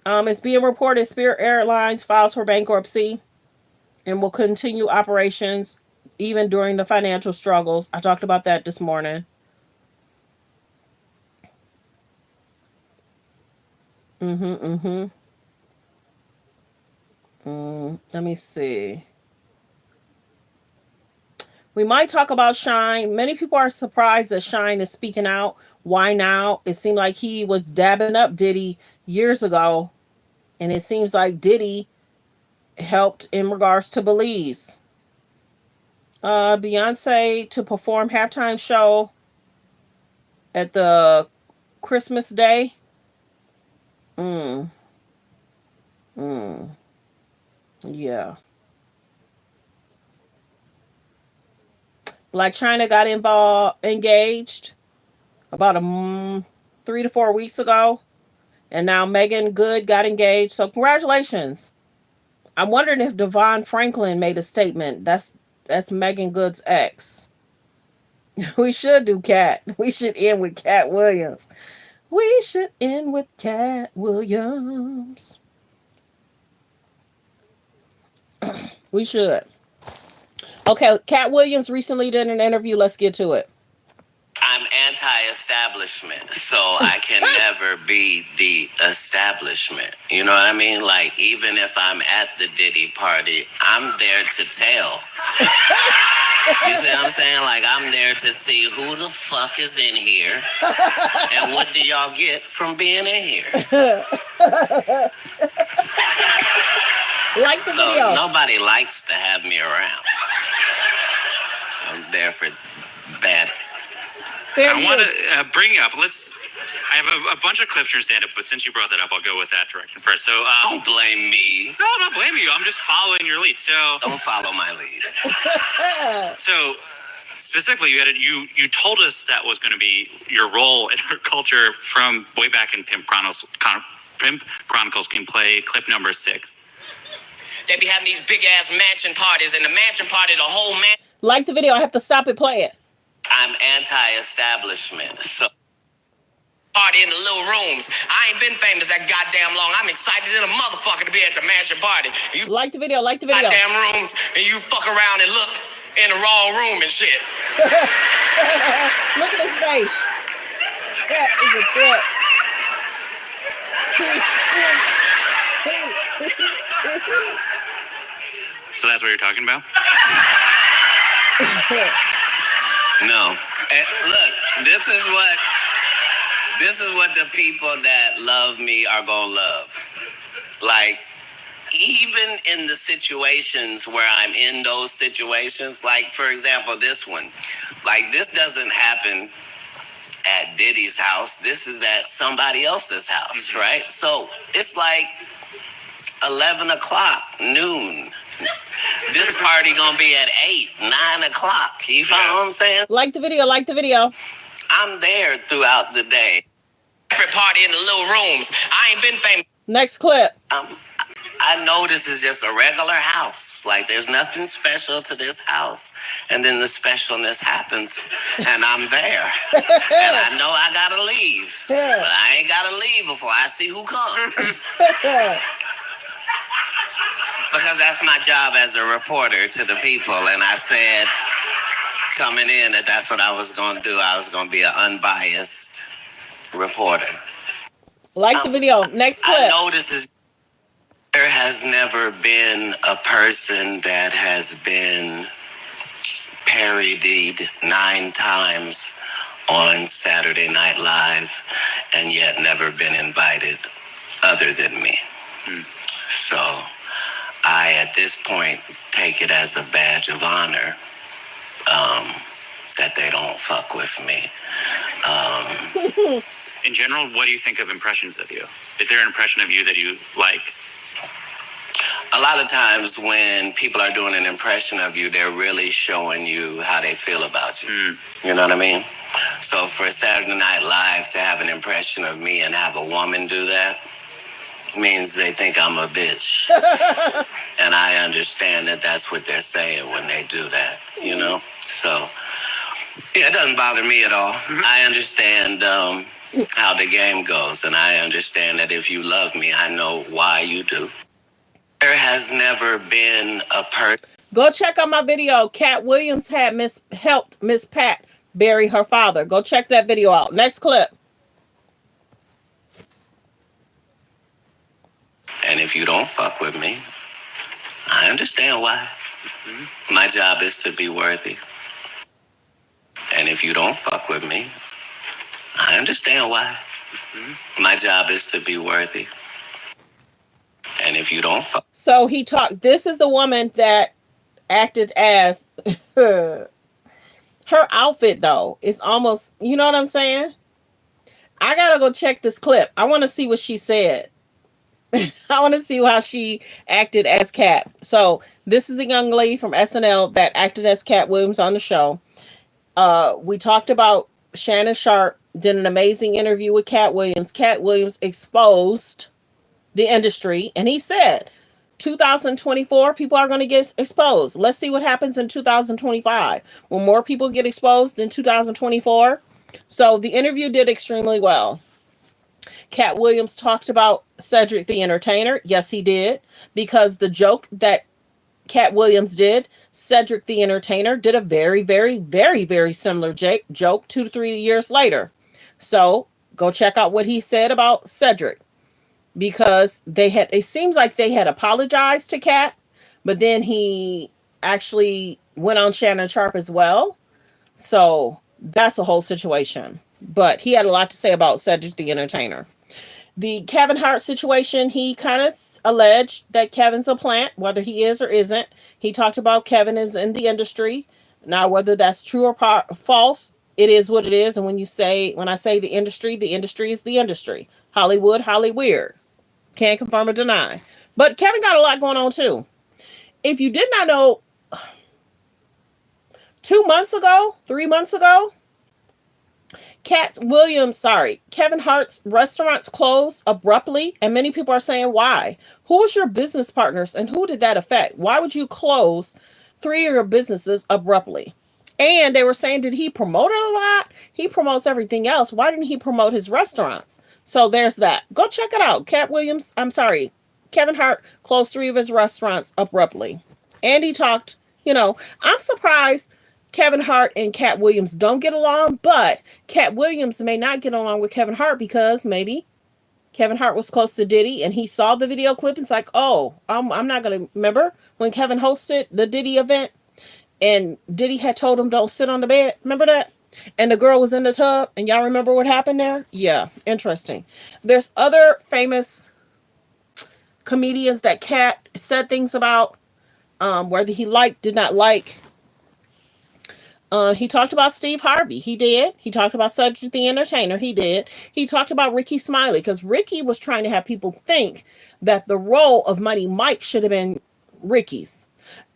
It's being reported Spirit Airlines files for bankruptcy and will continue operations even during the financial struggles. I talked about that this morning. Let me see. We might talk about Shine. Many people are surprised that Shine is speaking out. Why now? It seemed like he was dabbing up Diddy years ago. And it seems like Diddy helped in regards to Belize. Beyonce to perform halftime show at the Christmas Day. Yeah. Black China got engaged about 3 to 4 weeks ago. And now Megan Good got engaged. So congratulations. I'm wondering if Devon Franklin made a statement. That's Megan Good's ex. We should do Cat. We should end with Cat Williams. We should end with Cat Williams. We should. Okay, Cat Williams recently did an interview. Let's get to it. I'm anti-establishment, so I can never be the establishment. You know what I mean? Like, even if I'm at the Diddy party, I'm there to tell. You see what I'm saying? Like, I'm there to see who the fuck is in here and what do y'all get from being in here. Like the video. Nobody likes to have me around. I'm there for bad. I want to bring up, I have a bunch of clips from stand-up, but since you brought that up, I'll go with that direction first. So, don't blame me. No, I'm not blaming you. I'm just following your lead. So don't follow my lead. So, specifically, you told us that was going to be your role in our culture from way back in Pimp Chronicles. Can play clip number 6. They be having these big-ass mansion parties, and the mansion party, the whole man... Like the video. I have to stop it, play it. I'm anti-establishment, so... Party in the little rooms. I ain't been famous that goddamn long. I'm excited as a motherfucker to be at the mansion party. You like the video, like the video. Goddamn rooms, and you fuck around and look in the wrong room and shit. Look at his face. That is a trip. So that's what you're talking about? No. And look, this is what the people that love me are gonna love. Like, even in the situations where I'm in those situations, like, for example, this one. Like, this doesn't happen at Diddy's house. This is at somebody else's house, right? So it's like 11 o'clock, noon. This party gonna be at 8, 9 o'clock. You follow what I'm saying? Like the video, like the video. I'm there throughout the day. Every party in the little rooms. I ain't been famous. Next clip. I know this is just a regular house. Like, there's nothing special to this house. And then the specialness happens, and I'm there. And I know I gotta leave. But I ain't gotta leave before I see who comes. Because that's my job as a reporter to the people. And I said, coming in, that's what I was going to do. I was going to be an unbiased reporter. Like the video. Next clip. I know this is... There has never been a person that has been parodied 9 times on Saturday Night Live and yet never been invited other than me. So I, at this point, take it as a badge of honor that they don't fuck with me. In general, what do you think of impressions of you? Is there an impression of you that you like? A lot of times when people are doing an impression of you, they're really showing you how they feel about you. You know what I mean? So for Saturday Night Live to have an impression of me and have a woman do that means they think I'm a bitch. And I understand that that's what they're saying when they do that, you know? So, yeah, it doesn't bother me at all. I understand how the game goes, and I understand that if you love me, I know why you do. There has never been a person. Go check out my video. Cat Williams had helped Miss Pat bury her father. Go check that video out. Next clip. And if you don't fuck with me, I understand why. My job is to be worthy. And if you don't fuck with me, I understand why. My job is to be worthy. And if you don't fuck. So he talked. This is the woman that acted as her outfit, though. It's almost, you know what I'm saying? I gotta go check this clip. I want to see what she said. I want to see how she acted as Cat. So this is the young lady from SNL that acted as Cat Williams on the show. We talked about Shannon Sharp did an amazing interview with Cat Williams. Cat Williams exposed the industry, and he said 2024 people are going to get exposed. Let's see what happens in 2025. Will more people get exposed in 2024? So the interview did extremely well. Cat Williams talked about Cedric the Entertainer. Yes, he did, because the joke that Cat Williams did, Cedric the Entertainer did a very, very, very, very similar joke 2 to 3 years later. So go check out what he said about Cedric, because it seems like they had apologized to Cat, but then he actually went on Shannon Sharp as well. So that's a whole situation. But he had a lot to say about Cedric the Entertainer. The Kevin Hart situation, he kind of alleged that Kevin's a plant, whether he is or isn't. He talked about Kevin is in the industry. Now, whether that's true or false, it is what it is. And when I say the industry is the industry. Hollywood, Hollyweird. Can't confirm or deny. But Kevin got a lot going on too. If you did not know, 3 months ago, Kevin Hart's restaurants closed abruptly, and many people are saying why. Who was your business partners and who did that affect? Why would you close 3 of your businesses abruptly? And they were saying, did he promote it a lot? He promotes everything else. Why didn't he promote his restaurants? So there's that. Go check it out. Kevin Hart closed 3 of his restaurants abruptly. And he talked, I'm surprised Kevin Hart and Cat Williams don't get along, but Cat Williams may not get along with Kevin Hart because maybe Kevin Hart was close to Diddy and he saw the video clip and it's like, oh, I'm not going to remember when Kevin hosted the Diddy event and Diddy had told him don't sit on the bed. Remember that? And the girl was in the tub and y'all remember what happened there? Yeah, interesting. There's other famous comedians that Cat said things about, whether he did not like. He talked about Steve Harvey. He did. He talked about Cedric the Entertainer. He did. He talked about Ricky Smiley because Ricky was trying to have people think that the role of Money Mike should have been Ricky's.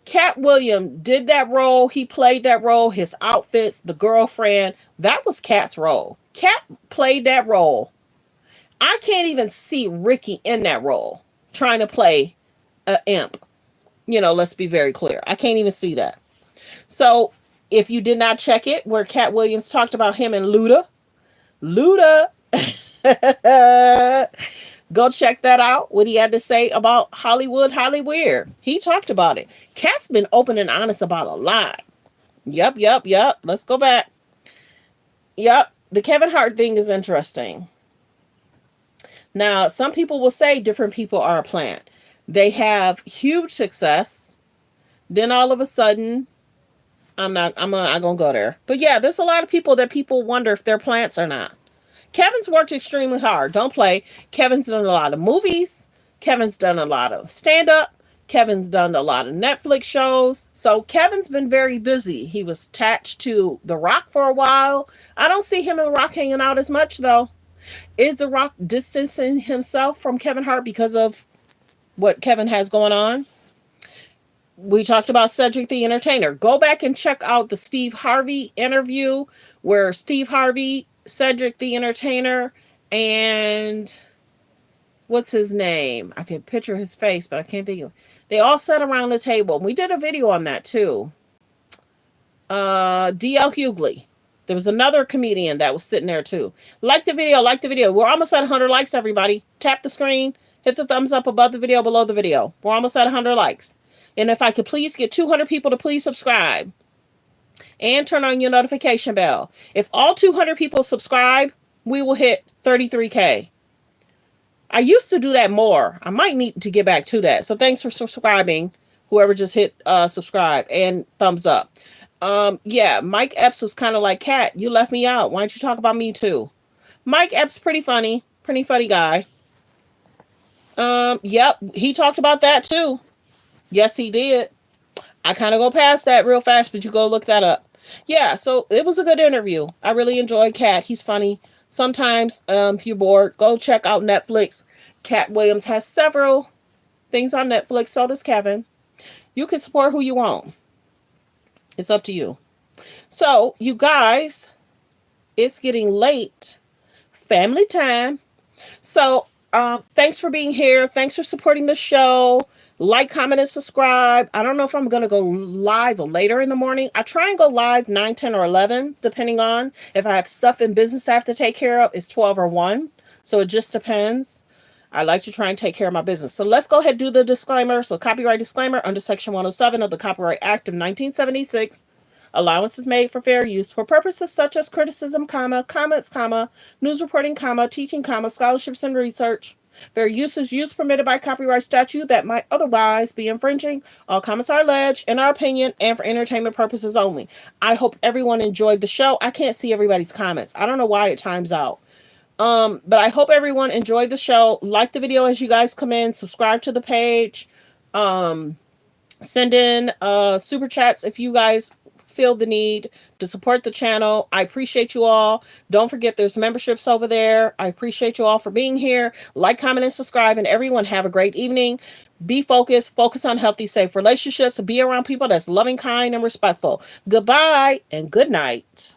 Cat Williams did that role. He played that role. His outfits, the girlfriend, that was Cat's role. Cat played that role. I can't even see Ricky in that role trying to play an imp. Let's be very clear. I can't even see that. So if you did not check it, where Cat Williams talked about him and Luda, go check that out. What he had to say about Hollywood, Hollyweird. He talked about it. Cat's been open and honest about a lot. Yep. Let's go back. Yep. The Kevin Hart thing is interesting. Now, some people will say different people are a plant. They have huge success. Then all of a sudden, I'm not gonna go there. But yeah, there's a lot of people that people wonder if they're plants or not. Kevin's worked extremely hard. Don't play. Kevin's done a lot of movies. Kevin's done a lot of stand-up. Kevin's done a lot of Netflix shows. So Kevin's been very busy. He was attached to The Rock for a while. I don't see him and The Rock hanging out as much though. Is The Rock distancing himself from Kevin Hart because of what Kevin has going on? We talked about Cedric the Entertainer. Go back and check out the Steve Harvey interview where Steve Harvey, Cedric the Entertainer, and what's his name? I can picture his face, but I can't think of. They all sat around the table. We did a video on that too. DL Hughley. There was another comedian that was sitting there too. Like the video, like the video. We're almost at 100 likes, everybody. Tap the screen, hit the thumbs up above the video, below the video. We're almost at 100 likes. And if I could please get 200 people to please subscribe and turn on your notification bell. If all 200 people subscribe, we will hit 33K. I used to do that more. I might need to get back to that. So thanks for subscribing. Whoever just hit subscribe and thumbs up. Yeah, Mike Epps was kind of like, Kat, you left me out. Why don't you talk about me too? Mike Epps, pretty funny guy. Yep, he talked about that too. Yes, he did. I kind of go past that real fast, but you go look that up. Yeah, so it was a good interview. I really enjoyed Cat. He's funny. Sometimes, if you're bored, go check out Netflix. Cat Williams has several things on Netflix. So does Kevin. You can support who you want. It's up to you. So, you guys, it's getting late. Family time. So, thanks for being here. Thanks for supporting the show. Like, comment, and subscribe. I don't know if I'm going to go live later in the morning. I try and go live 9, 10, or 11, depending on if I have stuff in business I have to take care of. It's 12 or 1. So it just depends. I like to try and take care of my business. So let's go ahead and do the disclaimer. So copyright disclaimer under Section 107 of the Copyright Act of 1976. Allowance is made for fair use for purposes such as criticism, comments, news reporting, teaching, scholarships, and research. Fair use is use permitted by copyright statute that might otherwise be infringing. All comments are alleged, in our opinion, and for entertainment purposes only. I hope everyone enjoyed the show. I can't see everybody's comments. I don't know why it times out. But I hope everyone enjoyed the show. Like the video as you guys come in. Subscribe to the page. Send in super chats if you guys feel the need to support the channel. I appreciate you all. Don't forget there's memberships over there. I appreciate you all for being here. Like, comment, and subscribe, and everyone have a great evening. Be focused. Focus on healthy, safe relationships. Be around people that's loving, kind, and respectful. Goodbye and good night.